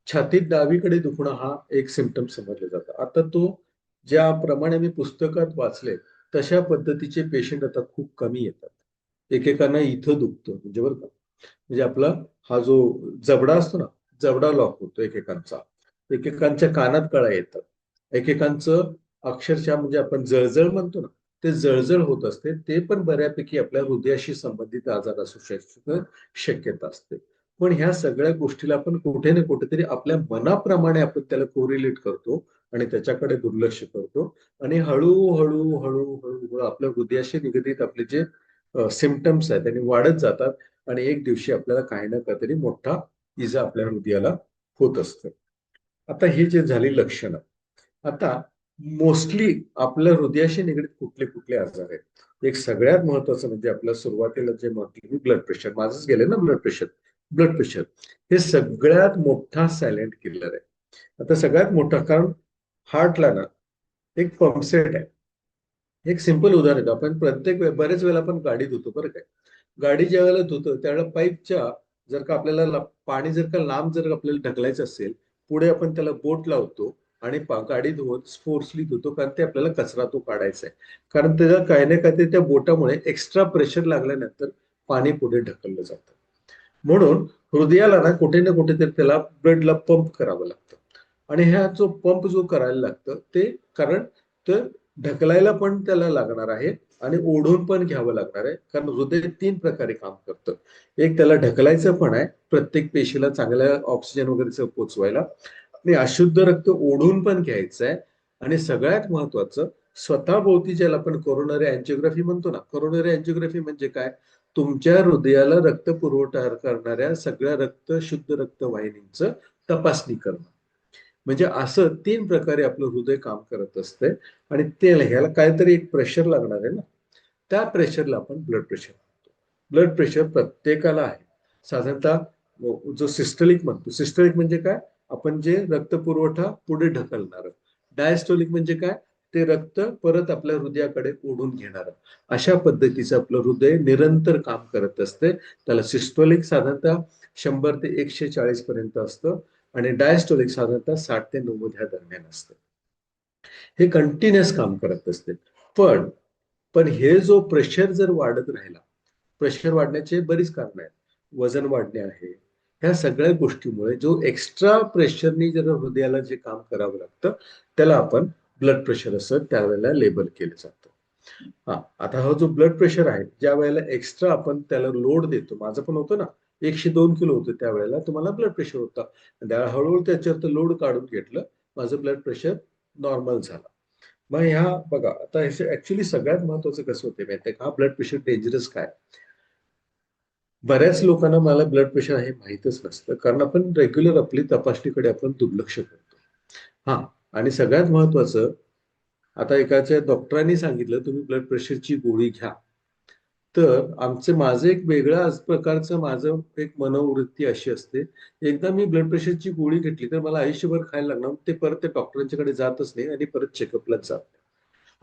छातीत डावीकडे दुखणं हा एक सिम्पटम समजला जातो. आता तो ज्याप्रमाणे मी पुस्तकात वाचले तशा पद्धतीचे पेशंट आता खूप कमी येतात. एकेकांना इथं दुखतं म्हणजे बरं का, म्हणजे आपला हा जो जबडा असतो ना, जबडा लॉक होतो एकेकांचा, एकेकांच्या कानात कळा येतात, एकेकांचं अक्षरशः म्हणजे आपण जळजळ म्हणतो ना, ते जळजळ होत असते. ते पण बऱ्यापैकी आपल्या हृदयाशी संबंधित आजार असू शक्यता असते. पण ह्या सगळ्या गोष्टीला आपण कुठे ना कुठेतरी आपल्या मनाप्रमाणे आपण त्याला कोरिलेट करतो आणि त्याच्याकडे दुर्लक्ष करतो आणि हळूहळू हळूहळू आपल्या हृदयाशी निगडीत आपले जे सिम्पटम्स आहेत त्यांनी वाढत जातात आणि एक दिवशी आपल्याला काही ना काहीतरी मोठा इजा आपल्या हृदयाला होत असतं. आता हे जे झाली लक्षणं, आता मोस्टली आपल्या हृदयाशी निगडीत कुठले कुठले आजार आहेत? एक सगळ्यात महत्वाचं म्हणजे आपल्या सुरुवातीला जे म्हटलं ब्लड प्रेशर, माझंच गेलं ना ब्लड प्रेशर. ब्लड प्रेशर हे सगळ्यात मोठा सायलेंट किलर आहे. आता सगळ्यात मोठा, कारण हार्टला ना एक पंपसेट आहे. एक सिंपल उदाहरण आहे, आपण बरेच वेळेला आपण गाडी धुतो बरं काय. गाडी ज्या वेळेला धुतो त्यावेळेला पाईपच्या जर का आपल्याला पाणी जर का लांब जर आपल्याला ढकलायचं असेल, पुढे आपण त्याला बोट लावतो आणि गाडी धुवत फोर्सली धुतो, कारण ते आपल्याला कचरा तो काढायचा आहे. कारण त्याला काही ना काहीतरी त्या बोटामुळे एक्स्ट्रा प्रेशर लागल्यानंतर पाणी पुढे ढकललं जातं. म्हणून हृदयाला ना कुठे ना कुठेतरी त्याला ब्लडला पंप करावं लागतं आणि ह्या जो पंप जो करायला लागतं ते, कारण तर ढकलायला पण त्याला लागणार आहे आणि ओढून पण घ्यावं लागणार आहे, कारण हृदय 3 प्रकारे काम करतं. एक त्याला ढकलायचं पण आहे, प्रत्येक पेशीला चांगल्या ऑक्सिजन वगैरे पोचवायला, आणि अशुद्ध रक्त ओढून पण घ्यायचं आहे. आणि सगळ्यात महत्वाचं, स्वतःभोवती ज्याला आपण कोरोनरी अँजिओग्राफी म्हणतो ना, कोरोनरी अँजिओग्राफी म्हणजे काय? तुमच्या हृदयाला रक्त पुरवठा करणाऱ्या सगळ्या शुद्ध रक्तवाहिनींचं तपासणी करणं. म्हणजे असं 3 प्रकारे आपलं हृदय काम करत असते आणि ते ह्याला काहीतरी एक प्रेशर लागणार आहे ना, त्या प्रेशरला आपण ब्लड प्रेशर म्हणतो. ब्लड प्रेशर प्रत्येकाला आहे. साधारणतः जो सिस्टोलिक म्हणतो, सिस्टोलिक म्हणजे काय? आपण जे रक्त पुरवठा पुढे ढकलणार. डायस्टोलिक म्हणजे काय? ते रक्त परत आपल्या हृदयाकडे ओढून घेणार. अशा पद्धतीचं आपलं हृदय निरंतर काम करत असते. त्याला सिस्टोलिक साधारणतः 100 ते 140 पर्यंत असतं आणि डायस्टोलिक साधारणतः 60 ते 90 ह्या दरम्यान असतं. हे कंटिन्युअस काम करत असते. पण पण हे जो प्रेशर जर वाढत राहिला, प्रेशर वाढण्याचे बरीच कारण आहेत. वजन वाढणे आहे. ह्या सगळ्या गोष्टीमुळे जो एक्स्ट्रा प्रेशरनी जर हृदयाला जे काम करावं लागतं, त्याला आपण ब्लड प्रेशर असं त्यावेळेला लेबल केलं जातं. हा, आता हा जो ब्लड प्रेशर आहे, ज्या वेळेला एक्स्ट्रा आपण त्याला लोड देतो, माझं पण होतं ना, 102 किलो होतं त्यावेळेला, तुम्हाला ब्लड प्रेशर होतं. त्यावेळेला हळूहळू त्याच्यावर लोड काढून घेतलं, माझं ब्लड प्रेशर नॉर्मल झालं. मग ह्या बघा, आता ऍक्च्युली सगळ्यात महत्वाचं कसं होते माहितीये का, हा ब्लड प्रेशर डेंजरस काय. बऱ्याच लोकांना मला ब्लड प्रेशर आहे माहीतच नसतं, कारण आपण रेग्युलर आपली तपासणीकडे आपण दुर्लक्ष करतो. हा, आणि सगळ्यात महत्वाचं, आता एकाच्या डॉक्टरांनी सांगितलं तुम्ही ब्लड प्रेशरची गोळी घ्या, तर माझं एक वेगळ्या प्रकारचं माझं एक मनोवृत्ती अशी असते, एकदा मी ब्लड प्रेशरची गोळी घेतली तर मला आयुष्यभर खायला लागणार, ते परत ते डॉक्टरांच्याकडे जातच नाही आणि परत चेकअपलाच जात नाही.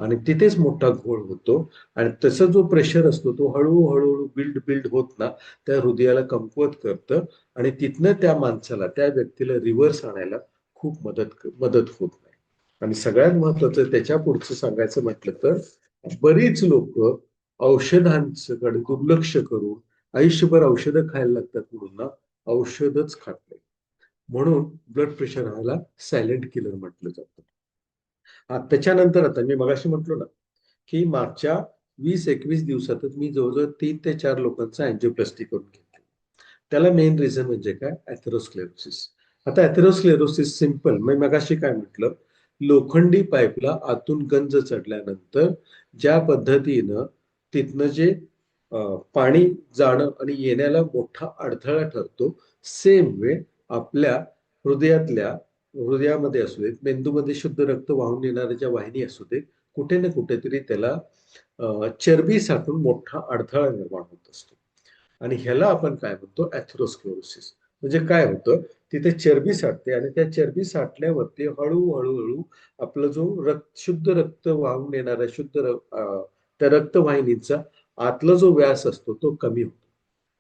आणि तिथेच मोठा घोळ होतो. आणि तसा जो प्रेशर असतो तो हळूहळू बिल्ड बिल्ड होत ना, त्या हृदयाला कमकुवत करतं आणि तिथनं त्या माणसाला, त्या व्यक्तीला रिव्हर्स आणायला खूप मदत होत नाही. आणि सगळ्यात महत्वाचं त्याच्या पुढचं सांगायचं म्हटलं तर, बरीच लोक औषधांकडे दुर्लक्ष करून आयुष्यभर औषधं खायला लागतात, म्हणून ना औषधच खात नाही. म्हणून ब्लड प्रेशर ह्याला सायलेंट किलर म्हटलं जातं. त्याच्यानंतर आता मी मगाशी म्हटलो ना, की मागच्या 20-21 दिवसातच मी जवळजवळ 3 ते 4 लोकांचा अँजिओप्लास्टी करून घेतली. त्याला मेन रिझन म्हणजे काय, अथेरोस्क्लेरोसिस. आता अथेरोस्क्लेरोसिस सिंपल, मी मगाशी काय म्हटलं, लोखंडी पाईपला आतून गंज चढल्यानंतर ज्या पद्धतीनं तिथनं जे पाणी जाणं आणि येण्याला मोठा अडथळा ठरतो, सेम वे आपल्या हृदयामध्ये असू देत, मेंदूमध्ये शुद्ध रक्त वाहून नेणाऱ्या ज्या वाहिनी असू देत, कुठे ना कुठेतरी त्याला चरबी साठून मोठा अडथळा निर्माण होत असतो. आणि ह्याला आपण काय म्हणतो, अथेरोस्क्लेरोसिस. म्हणजे काय होतं, तिथे चरबी साठते आणि त्या चरबी साठल्यावरती हळूहळू आपलं जो शुद्ध रक्त वाहून येणारा त्या रक्तवाहिनीचा आतला जो व्यास असतो तो कमी होतो.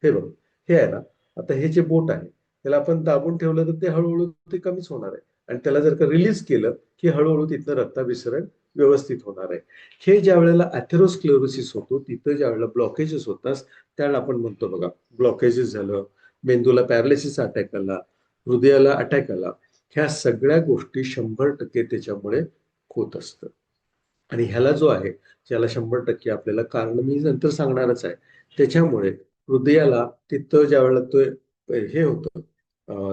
हे बघ, हे आहे ना, आता हे जे बोट आहे त्याला आपण दाबून ठेवलं तर ते हळूहळू ते कमीच होणार आहे. आणि त्याला जर का रिलीज केलं की हळूहळू तिथनं रक्ताभिसरण व्यवस्थित होणार आहे. हे ज्या वेळेला अथेरोस्क्लेरोसिस होतो, तिथं ज्या वेळेला ब्लॉकेजेस होतात, त्याला आपण म्हणतो बघा, ब्लॉकेजेस झालं, मेंदूला पॅरालिसिस अटॅक आला, हृदयाला अटॅक आला, ह्या सगळ्या गोष्टी 100% त्याच्यामुळे होत असतं. आणि ह्याला जो आहे, ज्याला 100% आपल्याला कारण मी नंतर सांगणारच आहे, त्याच्यामुळे हृदयाला तिथं ज्या वेळेला तो हे होतं,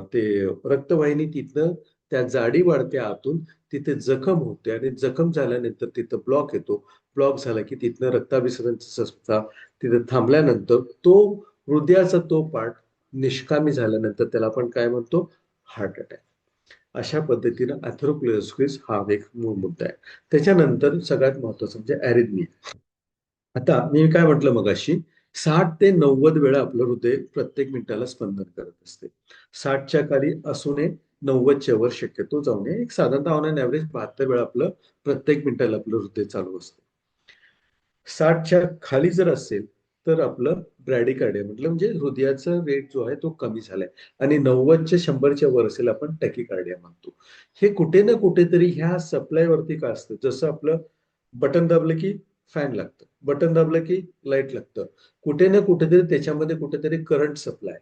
ते रक्तवाहिनी तिथनं त्या जाडी वाढते आतून, तिथे जखम होते आणि जखम झाल्यानंतर तिथं ब्लॉक येतो. ब्लॉक झाला की तिथनं रक्ताभिसरणची संस्था तिथे थांबल्यानंतर तो हृदयाचा तो पार्ट निष्कामी झाल्यानंतर त्याला आपण काय म्हणतो, हार्ट अटॅक. अशा पद्धतीनं अथेरोस्क्लेरोसिस हा एक मूळ मुद्दा आहे. त्याच्यानंतर सगळ्यात महत्वाचं म्हणजे अॅरिथमिया. आता मी काय म्हटलं मगाशी, 60 ते 90 वेळा आपलं हृदय प्रत्येक मिनिटाला स्पंदन करत असते. 60च्या खाली असू नये, 90च्या वर शक्यतो जाऊ नये. एक साधारणतः ऑन अन ऍव्हरेज 72 वेळा आपलं प्रत्येक मिनिटाला आपलं हृदय चालू असतं. 60च्या खाली जर असेल तर आपलं ब्रॅडिकार्डिया म्हटलं म्हणजे हृदयाचा रेट जो आहे तो कमी झालाय. आणि 90च्या 100च्या वर असेल आपण टॅकिकार्डिया म्हणतो. हे कुठे ना कुठेतरी ह्या सप्लाय वरती का असतं, जसं आपलं बटन दाबलं की फॅन लागतं, बटन दाबलं की लाईट लागतं, कुठे ना कुठेतरी त्याच्यामध्ये कुठेतरी करंट सप्लाय.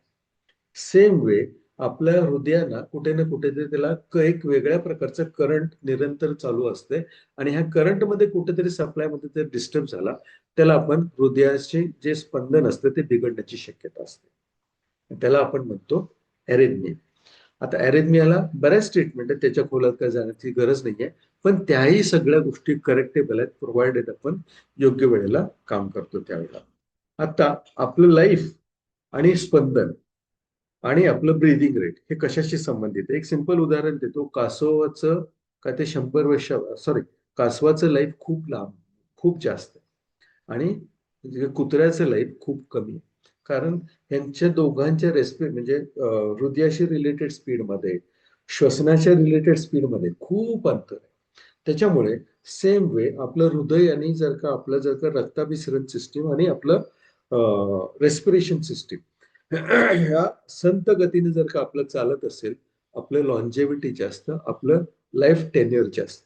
सेम वे आपल्या हृदयाला कुठे ना कुठेतरी त्याला एक वेगळ्या प्रकारचं करंट निरंतर चालू असते. आणि ह्या करंटमध्ये कुठेतरी सप्लायमध्ये जर डिस्टर्ब झाला, त्याला आपण हृदयाचे जे स्पंदन असतं ते बिघडण्याची शक्यता असते. त्याला आपण म्हणतो अरेथमिया. आता अरेथमियाला बऱ्याच ट्रीटमेंट आहेत, त्याच्या खोलात काय जाण्याची गरज नाहीये. पण त्याही सगळ्या गोष्टी करेक्टेबल आहेत, प्रोव्हाइडेड आपण योग्य वेळेला काम करतो त्यावेळेला. आता आपलं लाईफ आणि स्पंदन आणि आपलं ब्रीदिंग रेट हे कशाशी संबंधित आहे, एक सिंपल उदाहरण देतो. कासवाचं का ते 100 वर्ष, सॉरी, कासवाचं लाईफ खूप लांब, खूप जास्त आहे आणि कुत्र्याचं लाईफ खूप कमी आहे. कारण यांच्या दोघांच्या म्हणजे हृदयाशी रिलेटेड स्पीडमध्ये, श्वसनाच्या रिलेटेड स्पीडमध्ये खूप अंतर आहे. त्याच्यामुळे सेम वे आपलं हृदय आणि जर का रक्ताभिसरण सिस्टीम आणि आपलं रेस्पिरेशन सिस्टीम ह्या संत गतीने जर का आपलं चालत असेल, आपलं लॉन्जेव्हिटी जास्त, आपलं लाईफ टेन्युअर जास्त.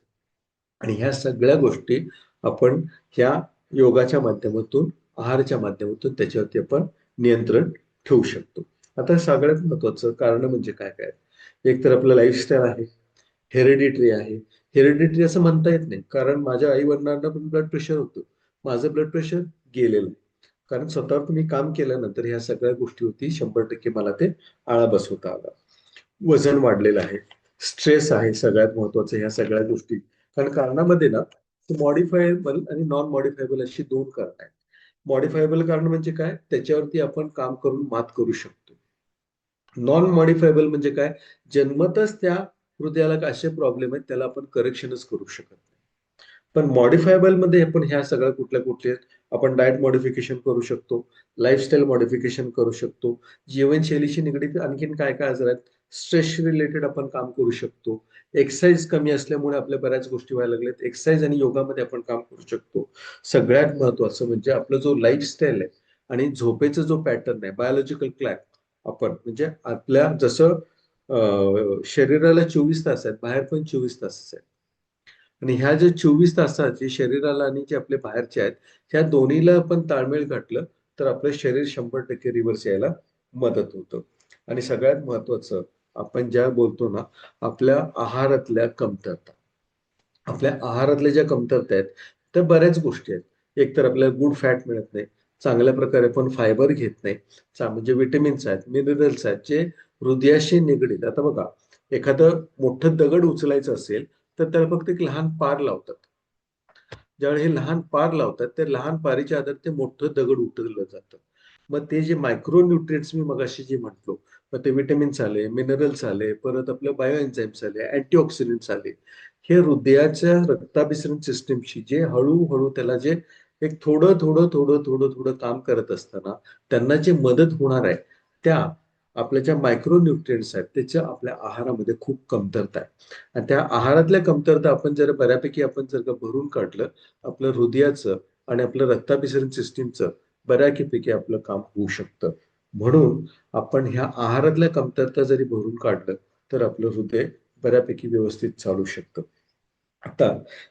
आणि ह्या सगळ्या गोष्टी आपण ह्या योगाच्या माध्यमातून, आहाराच्या माध्यमातून त्याच्यावरती आपण नियंत्रण ठेवू शकतो. आता सगळ्यात महत्वाचं कारण म्हणजे काय काय? एक तर आपलं लाईफस्टाईल आहे, हेरिडिटरी आहे. हेरिडिटरी असं म्हणता येत नाही, कारण माझ्या आई वडिलांना पण ब्लड प्रेशर होतं. माझं ब्लड प्रेशर गेलेलं आहे. कारण स्वतःवर तुम्ही काम केल्यानंतर ह्या सगळ्या गोष्टीवरती 100% मला ते आळा बसवता आला. वजन वाढलेलं आहे, स्ट्रेस आहे सगळ्यात महत्वाचं ह्या सगळ्या गोष्टी. कारण कारणामध्ये ना मॉडिफायबल आणि नॉन मॉडिफायबल अशी दोन कारण आहेत. मॉडिफायबल कारण म्हणजे काय? त्याच्यावरती आपण काम करून मात करू शकतो. नॉन मॉडिफायबल म्हणजे काय? जन्मतच त्या हृदयाला असे प्रॉब्लेम आहेत, त्याला आपण करेक्शनच करू शकत नाही. पण मॉडिफायबल मध्ये आपण ह्या सगळ्या कुठल्या कुठल्या आपण डाएट मॉडिफिकेशन करू शकतो, लाईफस्टाईल मॉडिफिकेशन करू शकतो, जीवनशैलीशी निगडीत आणखीन काय काय आजार आहेत, स्ट्रेस रिलेटेड आपण काम करू शकतो. एक्सरसाइज कमी असल्यामुळे आपल्या बऱ्याच गोष्टी व्हायला लागल्यात. एक्सरसाइज आणि योगामध्ये आपण काम करू शकतो. सगळ्यात महत्वाचं म्हणजे आपलं जो लाईफस्टाईल आहे आणि झोपेचा जो पॅटर्न आहे, बायोलॉजिकल क्लॅक, आपण म्हणजे आपल्या जसं शरीराला 24 तास आहेत, बाहेर पण 24 तास आहेत. आणि ह्या जे 24 तासात जे शरीराला आणि जे आपले बाहेरचे आहेत, ह्या दोन्हीला आपण ताळमेळ घातलं तर आपलं शरीर 100% रिव्हर्स यायला मदत होतं. आणि सगळ्यात महत्वाचं, आपण ज्या बोलतो ना, आपल्या आहारातल्या कमतरता. आपल्या आहारातल्या ज्या कमतरता आहेत, त्या बऱ्याच गोष्टी आहेत. एक तर आपल्याला गुड फॅट मिळत नाही, चांगल्या प्रकारे आपण फायबर घेत नाही, म्हणजे विटॅमिन्स आहेत, मिनरल्स आहेत, जे हृदयाशी निगडीत. आता बघा, एखादं मोठं दगड उचलायचं असेल तर त्याला फक्त एक लहान पार लावतात. ज्यावेळी हे लहान पार लावतात, त्या लहान पारीच्या आधारे ते मोठं दगड उचललं जातं. मग ते जे मायक्रो न्यूट्रिएंट्स मी मगाशी जे म्हटलो, मग ते विटॅमिन्स आले, मिनरल्स आले, परत आपलं बायो एन्झाईम्स आले, अँटीऑक्सिडंट्स आले, हे हृदयाच्या रक्ताभिसरण सिस्टीमशी जे हळूहळू त्याला जे एक थोडं थोडं थोडं थोडं थोडं काम करत असताना त्यांना जे मदत होणार आहे, त्या आपल्या ज्या मायक्रो न्यूट्रिएंट्स आहेत त्याच्या आपल्या आहारामध्ये खूप कमतरता आहे. आणि त्या आहारातल्या कमतरता आपण जर बऱ्यापैकी आपण जर का भरून काढलं, आपलं हृदयाचं आणि आपलं रक्ताभिसरण सिस्टीमचं बऱ्यापैकी आपलं काम होऊ शकतं. म्हणून आपण ह्या आहारातल्या कमतरता जरी भरून काढलं तर आपलं हृदय बऱ्यापैकी व्यवस्थित चालू शकतं. आता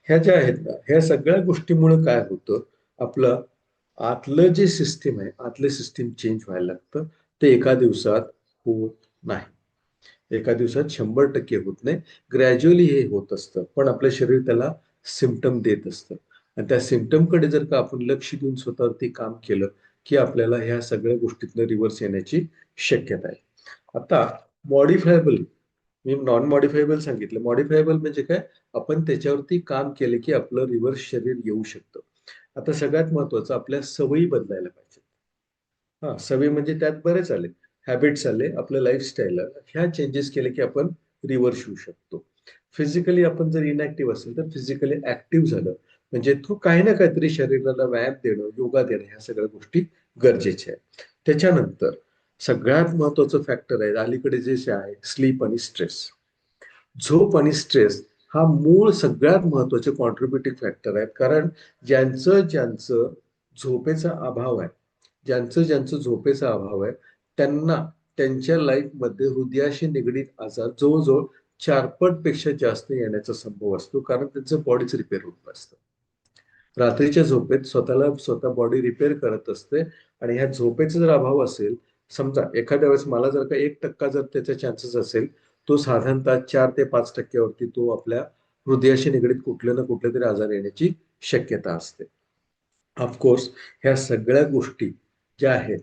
ह्या ज्या आहेत ना, ह्या सगळ्या गोष्टीमुळे काय होतं, आपलं आतलं जे सिस्टीम आहे, आतलं सिस्टीम चेंज व्हायला लागतं. ते एका दिवसात होत नाही. एका दिवसात 100% होत नाही. ग्रॅज्युअली हे होत असतं. पण आपलं शरीर त्याला सिम्पटम देत असतं. आणि त्या सिम्पटमकडे जर का आपण लक्ष देऊन स्वतःवरती काम केलं, की आपल्याला ह्या सगळ्या गोष्टीतनं रिव्हर्स येण्याची शक्यता आहे. आता मॉडिफायबल, मी नॉन मॉडिफायबल सांगितलं. मॉडिफायबल म्हणजे काय? आपण त्याच्यावरती काम केलं, की आपलं रिव्हर्स शरीर येऊ शकतं. आता सगळ्यात महत्वाचं, आपल्या सवयी बदलायला पाहिजे. हा, सवयी म्हणजे त्यात बरेच आले. हॅबिट्स आले, आपलं लाईफस्टाईल, ह्या चेंजेस केले की आपण रिव्हर्स होऊ शकतो. फिजिकली आपण जर इनॅक्टिव्ह असेल तर फिजिकली ऍक्टिव्ह झालं म्हणजे तो काही ना काहीतरी शरीराला व्यायाम देणं, योगा देणं, ह्या सगळ्या गोष्टी गरजेच्या आहेत. त्याच्यानंतर सगळ्यात महत्वाचं फॅक्टर आहे अलीकडे जे आहे, स्लीप आणि स्ट्रेस. झोप आणि स्ट्रेस हा मूळ सगळ्यात महत्वाचे कॉन्ट्रीब्युटिंग फॅक्टर आहेत. कारण ज्यांचं ज्यांचं झोपेचा अभाव आहे, ज्यांचं ज्यांचं झोपेचा अभाव आहे, त्यांना त्यांच्या लाईफमध्ये हृदयाशी निगडीत आजार जवळजवळ 4 पट पेक्षा जास्त येण्याचा संभव असतो. कारण त्यांचं बॉडीच रिपेअर होत असतं. रात्रीच्या झोपेत स्वतःला स्वतः बॉडी रिपेअर करत असते. आणि ह्या झोपेचा जर अभाव असेल, समजा एखाद्या वेळेस मला जर का 1% जर त्याचा चान्सेस असेल, तो साधारणतः 4 ते 5% तो आपल्या हृदयाशी निगडीत कुठल्या ना कुठल्या तरी आजार येण्याची शक्यता असते. ऑफकोर्स ह्या सगळ्या गोष्टी ज्या आहेत,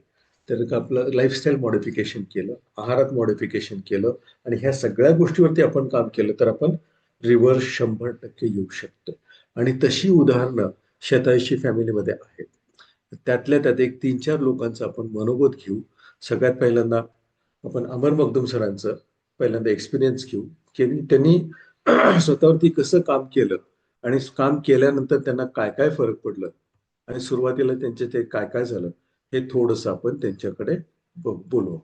तर का आपलं लाईफस्टाईल मॉडिफिकेशन केलं, आहारात मॉडिफिकेशन केलं आणि ह्या सगळ्या गोष्टीवरती आपण काम केलं तर आपण रिव्हर्स 100% येऊ शकतो. आणि तशी उदाहरणं शतायुषी फॅमिलीमध्ये आहेत. त्यातल्या त्यात एक 3-4 लोकांचं आपण मनोगत घेऊ. सगळ्यात पहिल्यांदा आपण अमर मगदुम सरांचं पहिल्यांदा एक्सपिरियन्स घेऊ, की त्यांनी स्वतःवरती कसं काम केलं आणि काम केल्यानंतर त्यांना काय काय फरक पडलं आणि सुरुवातीला त्यांचे ते काय काय झालं, हे थोडंसं आपण त्यांच्याकडे बोलू.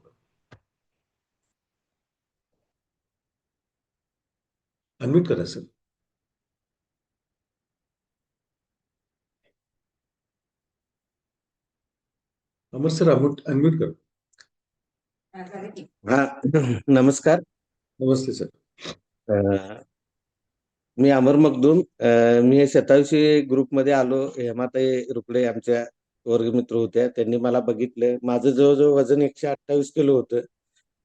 अनम्यूट करा सर. अमर सर, अनम्यूट करा. हा नमस्कार. नमस्ते सर. अ, मी अमर मखदूम. मी हे 27 ग्रुपमध्ये आलो. हेमाताई रुकडे आमच्या वर्गमित्र होत्या. त्यांनी मला बघितलं. माझं जवळजवळ वजन 128 किलो होतं.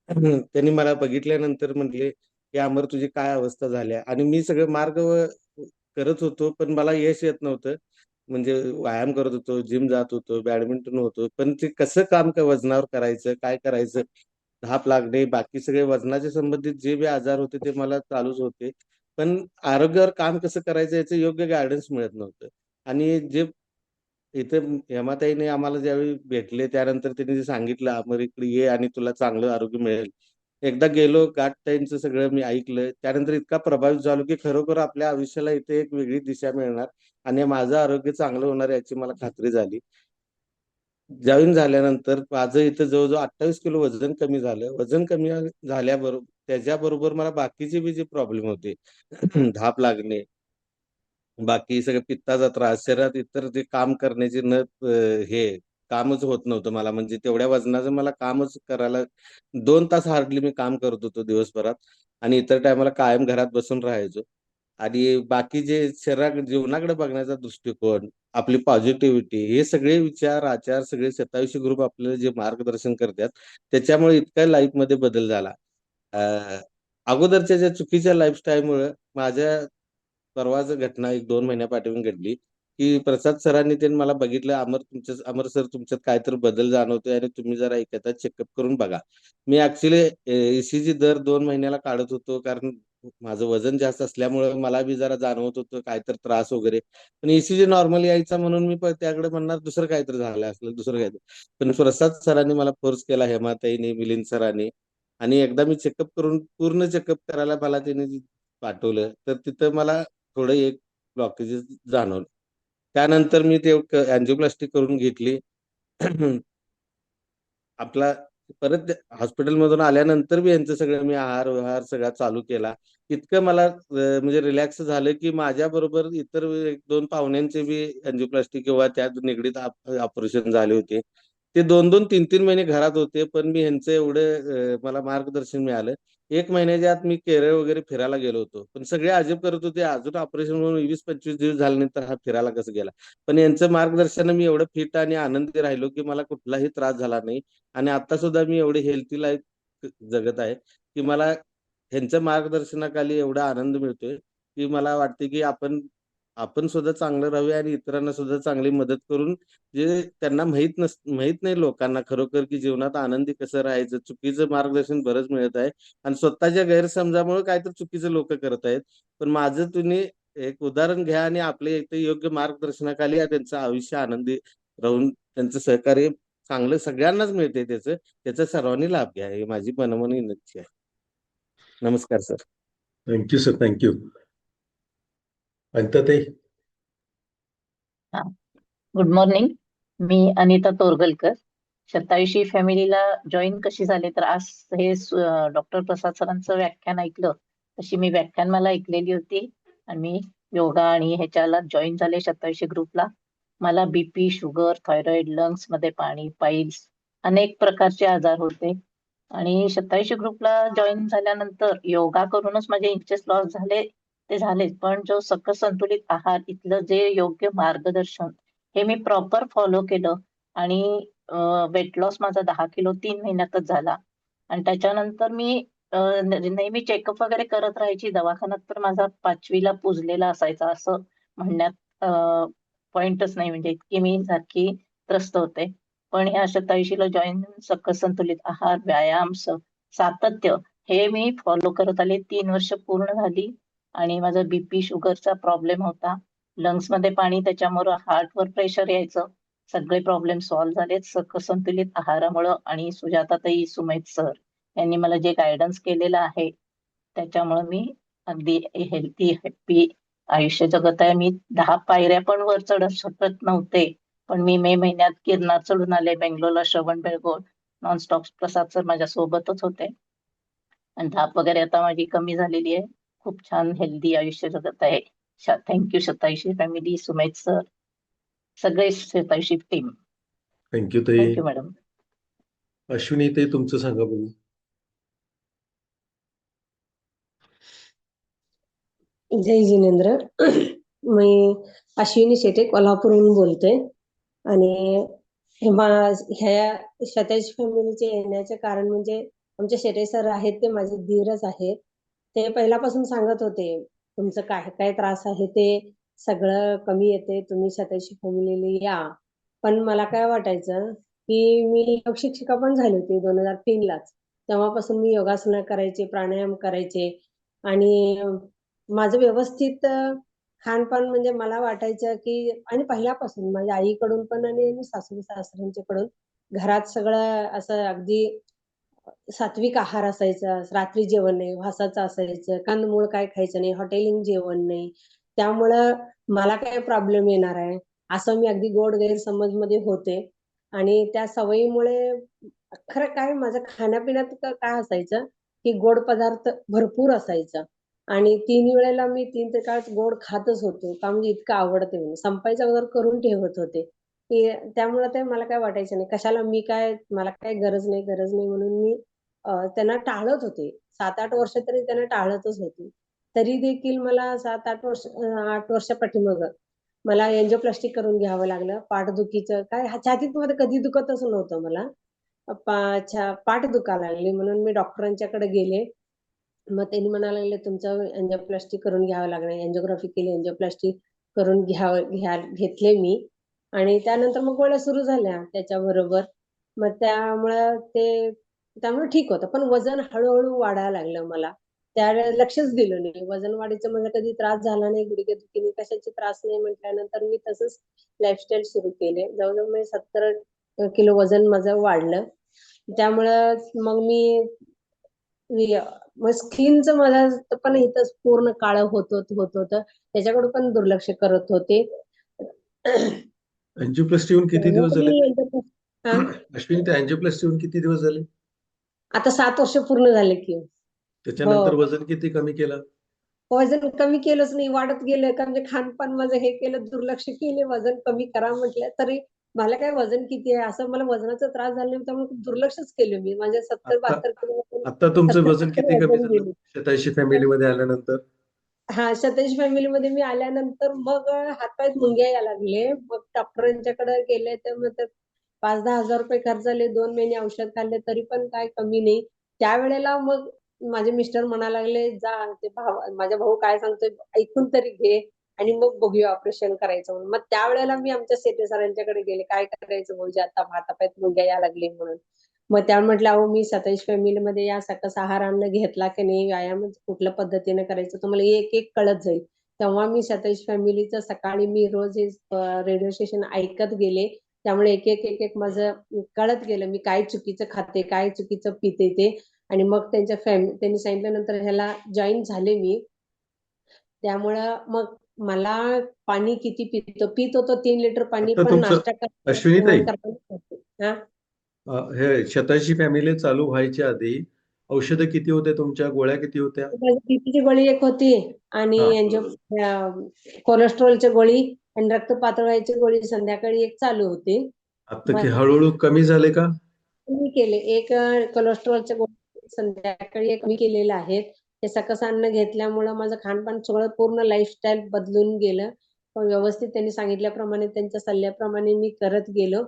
त्यांनी मला बघितल्यानंतर म्हटले की अमर तुझी काय अवस्था झाल्या. आणि मी सगळं मार्ग करत होतो पण मला यश येत नव्हतं. म्हणजे व्यायाम करत होतो, जिम जात होतो, बॅडमिंटन होतो, पण ते कसं काम वजनावर करायचं, काय करायचं, धाप लागणे, बाकी सगळे वजनाच्या संबंधित जे बी आजार होते ते मला चालूच होते. पण आरोग्यावर काम कसं करायचं याचं योग्य गायडन्स मिळत नव्हतं. आणि जे इथे हेमाताईने आम्हाला ज्यावेळी भेटले त्यानंतर त्यांनी जे सांगितलं अमर इकडे ये आणि तुला चांगलं आरोग्य मिळेल. एकदा गेलो, गाठताईंचं सगळं मी ऐकलं. त्यानंतर इतका प्रभावित झालो की खरोखर आपल्या आयुष्याला इथे एक वेगळी दिशा मिळणार आणि माझं आरोग्य चांगलं होणार याची मला खात्री झाली. जॉईन झाल्यानंतर माझं इथं जवळजवळ 28 किलो वजन कमी झालं. वजन कमी झाल्याबरोबर त्याच्याबरोबर मला बाकीचे बी जे प्रॉब्लेम होते धाप लागणे, बाकी सगळं पित्ताचा त्रास, शरीरात इतर जे काम करण्याचे हे कामच होत नव्हतं मला. म्हणजे तेवढ्या वजनाचं मला कामच करायला 2 तास हार्डली मी काम करत होतो दिवसभरात आणि इतर टायमाला कायम घरात बसून राहायचो. आणि बाकी जे जीवनाकडे बघण्याचा दृष्टिकोन, आपली पॉझिटिव्हिटी, हे सगळे विचार, आचार सगळे 27 ग्रुप आपल्याला जे मार्गदर्शन करतात त्याच्यामुळे इतका लाईफमध्ये बदल झाला. अ, अगोदरच्या ज्या चुकीच्या लाईफस्टाईलमुळे माझ्या परवाच घटना 1-2 महिन्यापाठीमागे घडली, की प्रसाद सरांनी त्यांनी मला बघितलं, "अमर सर तुमच्यात काहीतरी बदल जाणवतोय आणि तुम्ही जरा एखादा चेकअप करून बघा." मी ॲक्चुअली ईसीजी दर 2 महिन्याला काढत होतो, कारण माझं वजन जास्त असल्यामुळे मला बी जरा जाणवत होतं काहीतरी त्रास वगैरे. पण ईसीजी नॉर्मल यायचा म्हणून मी त्याकडे म्हणणार दुसरं काहीतरी झालं असलं, दुसरं काहीतरी. पण प्रसाद सरांनी मला फोर्स केला, हेमाताईंनी, मिलिंद सरांनी. आणि एकदा मी चेकअप करून पूर्ण चेकअप करायला मला त्यांनी पाठवलं. तर तिथं मला थोडं एक ब्लॉकेजेस जाणवलं. त्यानंतर मी ते अँजिओप्लास्टी करून घेतली. आपला परत हॉस्पिटलमधून आल्यानंतर बी यांचं सगळं मी आहार-विहार सगळा चालू केला. इतकं मला म्हणजे रिलॅक्स झालं, की माझ्याबरोबर इतर 1-2 पाहुण्यांचे बी अँजिओप्लास्टी किंवा त्या निगडीत ऑपरेशन झाले होते. ते 2-2, 3-3 महिने घरात होते. पण मी ह्यांचं एवढं मला मार्गदर्शन मिळालं. 1 महिन्याच्या आत मी केरळ वगैरे फिरायला गेलो होतो. पण सगळे अजब करत होते, अजून ऑपरेशन होऊन 20-25 दिवस झाल्यानंतर हा फिरायला कसं गेला? पण यांचं मार्गदर्शनाने मी एवढं फिट आणि आनंदी राहिलो, की मला कुठलाही त्रास झाला नाही. आणि आता सुद्धा मी एवढी हेल्थी लाईफ जगत आहे, की मला ह्यांच्या मार्गदर्शनाखाली एवढा आनंद मिळतोय, की मला वाटते, की आपण आपण सुद्धा चांगलं राहूया आणि इतरांना सुद्धा चांगली मदत करून जे त्यांना माहीत नाही लोकांना खरोखर, की जीवनात आनंदी कसं राहायचं. चुकीचं मार्गदर्शन बरंच मिळत आहे आणि स्वतःच्या गैरसमजामुळे काहीतरी चुकीचं लोकं करत आहेत. पण माझं तुम्ही एक उदाहरण घ्या आणि आपल्या इथे योग्य मार्गदर्शनाखाली त्यांचं आयुष्य आनंदी राहून त्यांचं सहकार्य चांगलं सगळ्यांनाच मिळते त्याचं. त्याचा सर्वांनी लाभ घ्या ही माझी मनोमनी विनंती आहे. नमस्कार सर. Thank you sir. थँक्यू. अनिताताई. Good morning. मी अनिता तोरगलकर. 27 फॅमिलीला जॉईन कशी झाले तर आज हे डॉक्टर प्रसाद सरांचं व्याख्यान ऐकलं तशी मी व्याख्यान मला ऐकलेली होती आणि मी योगा आणि ह्याच्याला जॉईन झाले 27 ग्रुपला. मला बीपी, शुगर, थायरॉइड, लंग्स मध्ये पाणी, पाईल्स अनेक प्रकारचे आजार होते आणि 27 ग्रुपला जॉईन झाल्यानंतर योगा करूनच माझे इंचेस लॉस झाले ते झालेच, पण जो सकस संतुलित आहार, इथलं जे योग्य मार्गदर्शन हे मी प्रॉपर फॉलो केलं आणि वेट लॉस माझा 10 किलो 3 महिन्यातच झाला. आणि त्याच्यानंतर मी नेहमी चेकअप वगैरे करत राहायची. दवाखान्यात तर माझा 5वीला पुजलेला असायचा असं म्हणण्यात पॉइंटच नाही, म्हणजे इतकी मी सारखी त्रस्त होते. पण ह्या 27ला जॉईन सकस संतुलित आहार, व्यायाम, सातत्य हे मी फॉलो करत आले. 3 वर्ष पूर्ण झाली आणि माझा बीपी, शुगरचा प्रॉब्लेम होता. लंग्स मध्ये पाणी, त्याच्यामुळे हार्टवर प्रेशर यायचं. सगळे प्रॉब्लेम सॉल्व्ह झाले सकस संतुलित आहारामुळं आणि सुजाताताई, सुमित सर यांनी मला जे गायडन्स केलेलं आहे त्याच्यामुळे मी अगदी हेल्थी हॅप्पी आयुष्य जगत आहे. मी 10 पायऱ्या पण वर चढत शकत नव्हते, पण मी मे महिन्यात गिरनार चढून आले. बेंगलोरला श्रवण बेळगोळ नॉनस्टॉप प्रसाद सर माझ्या सोबतच होते आणि धाप वगैरे आता माझी कमी झालेली आहे. खूप छान हेल्दी आयुष्य जगत आहे. थँक्यू 27 फॅमिली, सुमेध सर, सगळे 27 टीम. थँक्यू ताई. Thank you madam. अश्विनी ताई तुमचं सांगा बघू. जय जिनेंद्र. मी अश्विनी शेटे कोल्हापूरहून बोलते आणि ह्या शतेज फॅमिलीचे येण्याचे कारण म्हणजे आमचे शेटे सर आहेत ते माझे धीरच आहेत. ते पहिल्यापासून सांगत होते तुमचं काय काय त्रास आहे ते सगळं कमी येते, तुम्ही शतेज फॅमिलीला या. पण मला काय वाटायचं की मी योग शिक्षिका पण झाली होती 2003लाच. तेव्हापासून मी योगासनं करायचे, प्राणायाम करायचे आणि माझं व्यवस्थित खानपान म्हणजे मला वाटायचं की आणि पहिल्यापासून माझ्या आईकडून पण आणि सासू सासऱ्यांच्याकडून घरात सगळं असं अगदी सात्विक आहार असायचा, रात्री जेवण नाही, वासाचं असायचं, कंदमूळ काय खायचं नाही, हॉटेलिंग जेवण नाही. त्यामुळं मला काय प्रॉब्लेम येणार आहे असं मी अगदी गोड गैरसमज मध्ये होते. आणि त्या सवयीमुळे खरं काय माझं खाण्यापिण्यात काय असायचं की गोड पदार्थ भरपूर असायचं आणि 3 वेळेला मी 3 ते 4 गोड खातच होतो का म्हणजे इतकं आवडते म्हणून संपायच्या अगोदर करून ठेवत होते की त्यामुळे ते मला काय वाटायचं नाही कशाला मी काय मला काय गरज नाही म्हणून मी त्यांना टाळत होते. 7-8 वर्ष तरी त्यांना टाळतच होते. तरी देखील मला 8 वर्ष पाठीमागं मला एंजिओप्लास्टी करून घ्यावं लागलं. पाठदुखीचं काय छातीत मध्ये कधी दुखतच नव्हतं मला. पाठ दुखायला लागली म्हणून मी डॉक्टरांच्याकडे गेले. मग त्यांनी म्हणायला लागले तुमचं एंजिओप्लास्टी करून घ्यावं लागणार. एंजिओग्राफी केली, एंजिओप्लास्टी करून घेतले मी आणि त्यानंतर मग गोळ्या सुरू झाल्या त्याच्याबरोबर. मग त्यामुळे ठीक होतं. पण वजन हळूहळू वाढायला लागलं मला. त्यावेळेस लक्षच दिलं नाही. वजन वाढीचा मला कधी त्रास झाला नाही, गुडघेदुखीने कशाचे त्रास नाही म्हटल्यानंतर मी तसंच लाईफस्टाईल सुरू केले. जवळजवळ मी 70 किलो वजन माझं वाढलं. त्यामुळं मग मग स्किनचं मला पण इथं पूर्ण काळं होत होतं. त्याच्याकडे पण दुर्लक्ष करत होते. अँजिओप्लास्टी होऊन किती दिवस झाले? हा? अश्विनी ते अँजिओप्लास्टी होऊन किती दिवस झाले? आता 7 वर्ष पूर्ण झाले की. त्याच्यानंतर वजन किती कमी केलं? वजन कमी केलंच नाही, वाढत गेलं का म्हणजे खानपान माझं हे केलं, दुर्लक्ष केले, वजन कमी करा म्हटलं तरी मला काय वजन किती आहे असं मला वजनाचा त्रास झाला नाही त्यामुळे दुर्लक्षच केलं मी. माझे 70-72 किलो आता तुमचं 70 वजन किती कमी झालं गेले. शतायशी फॅमिलीमध्ये आल्यानंतर? हा सतेज फॅमिलीमध्ये मी आल्यानंतर मग हातपायत मुंग्या यायला लागले. मग डॉक्टरांच्याकडे गेले तर मग 5-10 हजार रुपये खर्च झाले. 2 महिने औषध खाल्ले तरी पण काय कमी नाही. त्यावेळेला मग माझे मिस्टर म्हणायला लागले जा ते माझा भाऊ काय सांगतोय ऐकून तरी घे आणि मग बघूया ऑपरेशन करायचं म्हणून. मग त्यावेळेला मी आमच्या सेटे सरांच्याकडे गेले काय करायचं भाऊजी आता हातापायत मुंग्या यायला लागले म्हणून. मग त्या म्हटलं अहो मी सतेज फॅमिलीमध्ये या सकस आहार अन्न घेतला की नाही, व्यायाम कुठल्या पद्धतीने करायचं तुम्हाला एक एक कळत जाईल. तेव्हा मी सतेज फॅमिलीचं सकाळी मी रोज हे रेडिओ स्टेशन ऐकत गेले. त्यामुळे एक एक माझं कळत गेलं मी काय चुकीचं खाते, काय चुकीचं पिते ते. आणि मग त्यांनी सांगितल्यानंतर ह्याला जॉईन झाले मी. त्यामुळं मग मला पाणी किती पित होतो 3 लिटर पाणी आता पण तुमचं नाश्ता अश्विनीताई हा हे शतायशी फॅमिली चालू व्हायच्या आधी औषधं किती होते तुमच्या? गोळ्या किती होत्या? बीपीची गोळी एक होती आणि कोलेस्ट्रॉलची गोळी आणि रक्त पातळ व्हायची गोळी संध्याकाळी एक चालू होती. आता की हळूहळू कमी झाले का? मी केले एक कोलेस्ट्रॉलच्या गोळी संध्याकाळी एक मी केलेलं आहे. ते सकस अन्न घेतल्यामुळं माझं खानपान सगळं पूर्ण लाईफस्टाईल बदलून गेलं. पण व्यवस्थित त्यांनी सांगितल्याप्रमाणे त्यांच्या सल्ल्याप्रमाणे मी करत गेलो.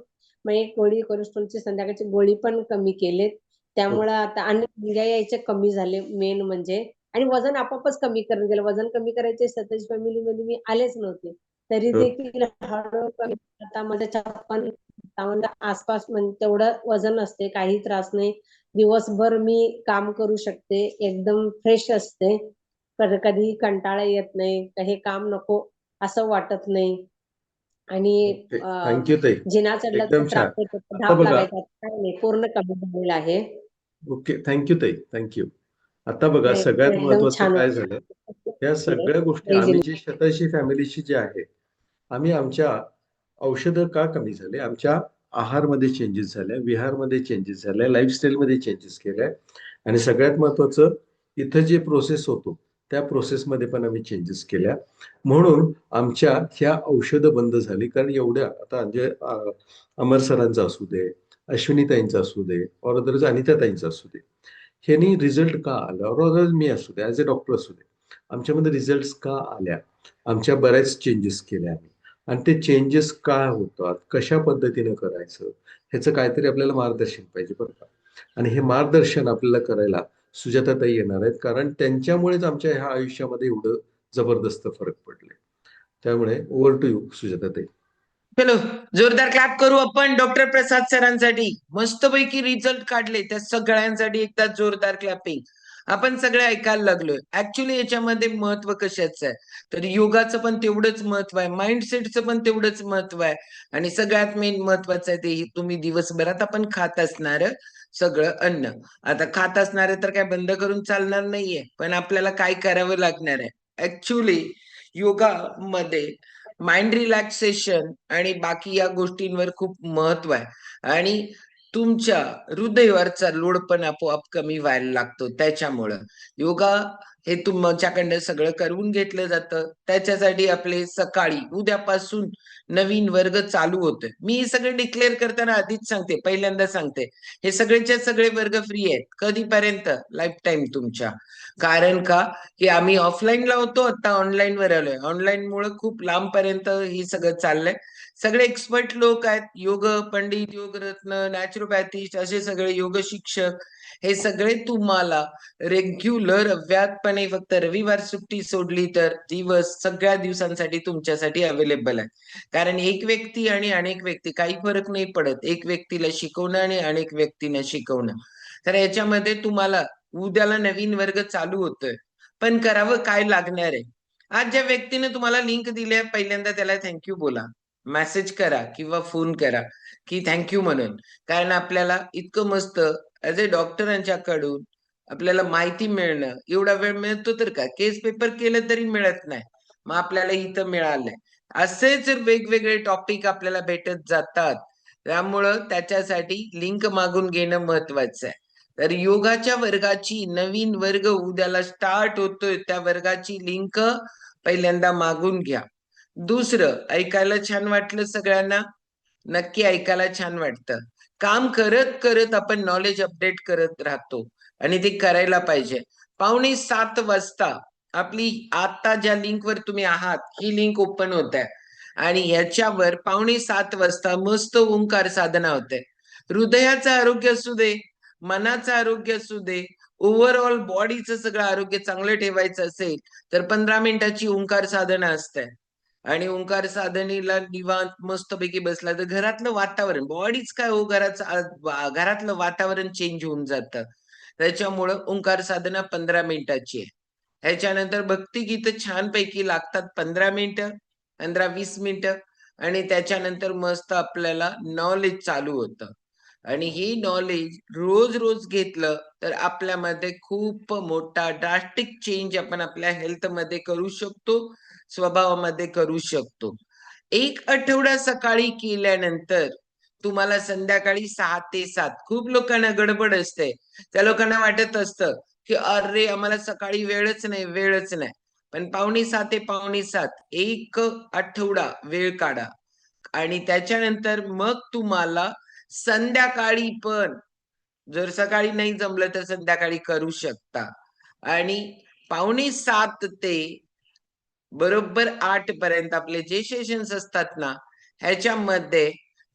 मग एक गोळी कोलेस्ट्रॉलची संध्याकाळची गोळी पण कमी केले. त्यामुळं आता आणि मुंग्या यायचे कमी झाले मेन म्हणजे. आणि वजन आपोआपच कमी करत गेलं. वजन कमी करायचे सतेज फॅमिलीमध्ये मी आलेच नव्हते. तरी देखील हळूहळू कमी आता माझ्या 56 आसपास म्हणजे तेवढं वजन असते, काही त्रास नाही. दिवसभर मी काम करू शकते, एकदम फ्रेश असते. कधी कंटाळा येत नाही, हे काम नको असं वाटत नाही. आणि थँक्यू ताई. जिना चढला तर एकदम छान. त्रास होतो, आता धाप बघा लागायचा काय नाही, पूर्ण कमी झालेला आहे. ओके, थँक्यू ताई, थँक्यू. आता बघा सगळ्यात एकदम महत्वाचं छान काय झालं, या सगळ्या गोष्टी आम्ही जी शतायशी फॅमिलीची जी आहे, आम्ही आमच्या औषधं का कमी झाले, आमच्या आहारमध्ये चेंजेस झाल्या, विहारमध्ये चेंजेस झाल्या, लाईफस्टाईलमध्ये चेंजेस केल्या आणि सगळ्यात महत्वाचं इथं जे प्रोसेस होतो त्या प्रोसेसमध्ये पण आम्ही चेंजेस केल्या. म्हणून आमच्या ह्या औषधं बंद झाली. कारण एवढ्या आता म्हणजे अमर सरांचं असू दे, अश्विनीताईंचा असू दे और अदर्स अनिताताईंचा असू दे, ह्यांनी रिझल्ट का आला और अदर्स मी असू दे, ॲज अ डॉक्टर असू दे, आमच्यामध्ये रिझल्ट का आल्या, आमच्या बऱ्याच चेंजेस केल्या आम्ही. आणि ते चेंजेस काय होतात, कशा पद्धतीने करायचं, ह्याचं काहीतरी आपल्याला मार्गदर्शन पाहिजे बरं का. आणि हे मार्गदर्शन आपल्याला करायला सुजाताताई येणार आहेत, कारण त्यांच्यामुळेच आमच्या ह्या आयुष्यामध्ये एवढं जबरदस्त फरक पडले. त्यामुळे ओव्हर टू यू सुजाताताई. चलो जोरदार क्लॅप करू आपण डॉक्टर प्रसाद सरांसाठी. मस्तपैकी रिझल्ट काढले त्या सगळ्यांसाठी एकदा जोरदार क्लॅपिंग. आपण सगळे ऐकायला लागलोय. ऍक्च्युली याच्यामध्ये महत्व कशाचं आहे, तर योगाचं पण तेवढंच महत्व आहे, माइंडसेटचं पण तेवढंच महत्व आहे, आणि सगळ्यात मेन महत्वाचं आहे ते तुम्ही दिवसभरात आपण खात असणार सगळं अन्न. आता खात असणार तर काय बंद करून चालणार नाहीये, पण आपल्याला काय करावं लागणार आहे. ऍक्च्युली योगामध्ये माइंड रिलॅक्सेशन आणि बाकी या गोष्टींवर खूप महत्व आहे, आणि तुमच्या हृदयावरचा लोड पण आपोआप कमी व्हायला लागतो. त्याच्यामुळं योगा हे तुमच्याकडनं सगळं करून घेतलं जातं. त्याच्यासाठी आपले सकाळी उद्यापासून नवीन वर्ग चालू होतोय. मी हे सगळं डिक्लेअर करताना आधीच सांगते, पहिल्यांदा सांगते, हे सगळेच्या सगळे वर्ग फ्री आहेत. कधीपर्यंत? लाईफ टाईम तुमच्या. कारण का की आम्ही ऑफलाईनला होतो, आता ऑनलाईन वर आलोय. ऑनलाईन मुळे खूप लांब पर्यंत हे सगळं चाललंय. सगळे एक्सपर्ट लोक आहेत, योग पंडित, योगरत्न, नॅचरोपॅथिस्ट, असे सगळे योग शिक्षक, हे सगळे तुम्हाला रेग्युलर अव्याहतपणे फक्त रविवार सुट्टी सोडली तर दिवस सगळ्या दिवसांसाठी तुमच्यासाठी अवेलेबल आहे. कारण एक व्यक्ती आणि अनेक व्यक्ती काही फरक नाही पडत, एक व्यक्तीला शिकवणं आणि अनेक व्यक्तींना शिकवणं. तर याच्यामध्ये तुम्हाला उद्याला नवीन वर्ग चालू होतोय, पण करावं काय लागणार आहे. आज ज्या व्यक्तीने तुम्हाला लिंक दिली आहे, पहिल्यांदा त्याला थँक्यू बोला, मेसेज करा किंवा फोन करा की थँक्यू म्हणून. कारण आपल्याला इतकं मस्त ऍज अ डॉक्टरांच्याकडून आपल्याला माहिती मिळणं, एवढा वेळ मिळतो तर का, केस पेपर केलं तरी मिळत नाही, मग आपल्याला इथं मिळालंय. असेच वेगवेगळे टॉपिक आपल्याला भेटत जातात. त्यामुळं त्याच्यासाठी लिंक मागून घेणं महत्वाचं आहे. तर योगाच्या वर्गाची नवीन वर्ग उद्याला स्टार्ट होतोय, त्या वर्गाची लिंक पहिल्यांदा मागून घ्या. दुसरं, ऐकायला छान वाटलं सगळ्यांना? नक्की ऐकायला छान वाटतं. काम करत करत आपण नॉलेज अपडेट करत राहतो, आणि ते करायला पाहिजे. 6:45 वाजता आपली आता ज्या लिंकवर तुम्ही आहात, ही लिंक ओपन होत आहे, आणि ह्याच्यावर 6:45 वाजता मस्त ओंकार साधना होते. हृदयाचं आरोग्य असू दे, मनाचं आरोग्य असू दे, ओव्हरऑल बॉडीचं सगळं आरोग्य चांगलं ठेवायचं असेल तर 15 मिनिटाची ओंकार साधना असते. आणि ओंकार साधनेला निवांत मस्तपैकी बसला तर घरातलं वातावरण, बॉडीच काय हो, घरातलं वातावरण चेंज होऊन जातं. त्याच्यामुळं ओंकार साधना 15 मिनिटाची आहे. ह्याच्यानंतर भक्तिगीत छानपैकी लागतात 15 मिनिटं, 15-20 मिनिटं, आणि त्याच्यानंतर मस्त आपल्याला नॉलेज चालू होतं. आणि ही नॉलेज रोज रोज घेतलं तर आपल्यामध्ये खूप मोठा ड्रास्टिक चेंज आपण आपल्या हेल्थमध्ये करू शकतो, स्वभावामध्ये करू शकतो. एक आठवडा सकाळी केल्यानंतर तुम्हाला संध्याकाळी 6 ते 7, खूप लोकांना गडबड असते. त्या लोकांना वाटत असतं की अरे आम्हाला सकाळी वेळच नाही, वेळच नाही. पण 6:45 ते 6:45 एक आठवडा वेळ काढा, आणि त्याच्यानंतर मग तुम्हाला संध्याकाळी पण, जर सकाळी नाही जमलं तर संध्याकाळी करू शकता. आणि 6:45 ते बरोबर 8 पर्यंत आपले जे सेशन्स असतात ना, ह्याच्यामध्ये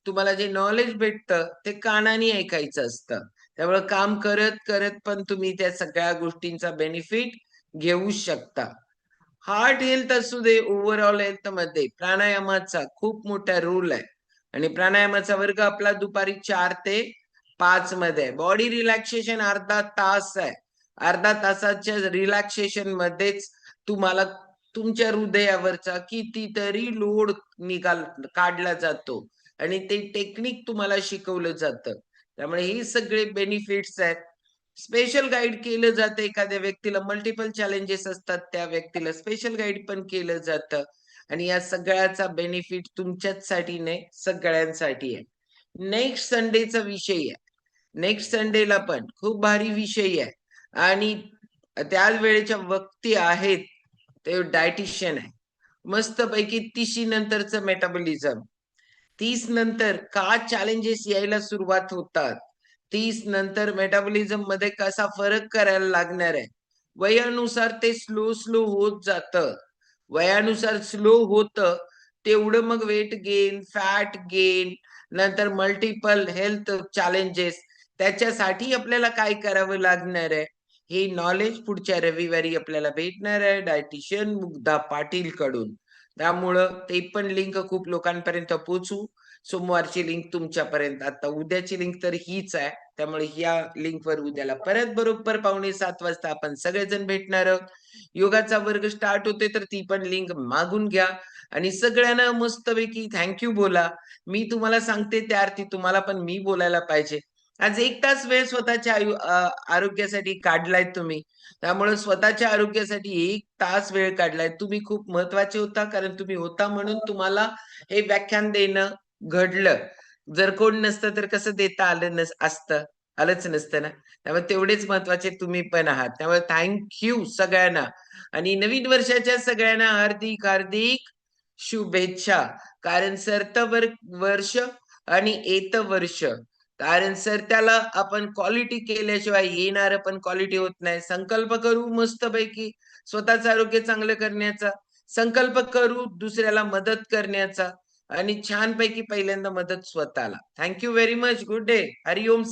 तुम्हाला जे नॉलेज भेटतं ते कानाने ऐकायचं असतं. त्यामुळे काम करत करत पण तुम्ही त्या सगळ्या गोष्टींचा बेनिफिट घेऊ शकता. हार्ट हेल्थ असू दे, ओव्हरऑल हेल्थ मध्ये प्राणायामाचा खूप मोठा रोल आहे. आणि प्राणायामाचा वर्ग आपला दुपारी 4 ते 5 मध्ये आहे. बॉडी रिलॅक्सेशन अर्धा तास आहे. अर्धा तासाच्या रिलॅक्सेशन मध्येच तुम्हाला तुमच्या हृदयावरचा कितीतरी लोड काढला जातो, आणि ते टेक्निक तुम्हाला शिकवलं जातं. त्यामुळे हे सगळे बेनिफिट्स आहेत. स्पेशल गाईड केलं जातं. एखाद्या व्यक्तीला मल्टिपल चॅलेंजेस असतात, त्या व्यक्तीला स्पेशल गाईड पण केलं जातं. आणि या सगळ्याचा बेनिफिट तुमच्याचसाठी नाही, सगळ्यांसाठी आहे. नेक्स्ट संडेचा विषय आहे. नेक्स्ट संडेला पण खूप भारी विषय आहे, आणि त्याच वेळेच्या वक्ती आहेत ते डायटिशियन आहे. मस्तपैकी 30 नंतरचं मेटाबॉलिझम, 30 नंतर का चॅलेंजेस यायला सुरुवात होतात, 30 नंतर मेटाबॉलिझम मध्ये कसा फरक करायला लागणार आहे, वयानुसार ते स्लो स्लो होत जातं. वयानुसार स्लो होतं तेवढं मग वेट गेन, फॅट गेन, नंतर मल्टिपल हेल्थ चॅलेंजेस, त्याच्यासाठी आपल्याला काय करावं लागणार आहे, हे नॉलेज पुढच्या रविवारी आपल्याला भेटणार आहे डायटिशियन मुग्धा पाटील कडून. त्यामुळं ते पण लिंक खूप लोकांपर्यंत पोहोचू. सोमवारची लिंक तुमच्यापर्यंत, आता उद्याची लिंक तर हीच आहे, त्यामुळे या लिंकवर उद्याला परत बरोबर 6:45 वाजता आपण सगळेजण भेटणार आहोत. योगाचा वर्ग स्टार्ट होते, तर ती पण लिंक मागून घ्या आणि सगळ्यांना मस्तपैकी थँक्यू बोला. मी तुम्हाला सांगते त्या अर्थी तुम्हाला पण मी बोलायला पाहिजे. आज 1 तास वेळ स्वतःच्या आरोग्यासाठी काढलाय तुम्ही, त्यामुळे स्वतःच्या आरोग्यासाठी 1 तास वेळ काढलाय. तुम्ही खूप महत्वाचे होता, कारण तुम्ही होता म्हणून तुम्हाला हे व्याख्यान देणं घडलं. जर कोण नसतं तर कसं देता आलं असतं, आलंच नसतं ना. त्यामुळे तेवढेच महत्वाचे तुम्ही पण आहात. त्यामुळे थँक्यू सगळ्यांना आणि नवीन वर्षाच्या सगळ्यांना हार्दिक हार्दिक शुभेच्छा. कारण सरतं वर्ष आणि येतं वर्ष. कारण सरत्याला आपण क्वालिटी केल्याशिवाय येणारं पण क्वालिटी होत नाही. संकल्प करू मस्तपैकी स्वतःचं आरोग्य चांगलं करण्याचा, संकल्प करू दुसऱ्याला मदत करण्याचा आणि छानपैकी पहिल्यांदा मदत स्वतःला. Thank you very much. Good day. हरिओम.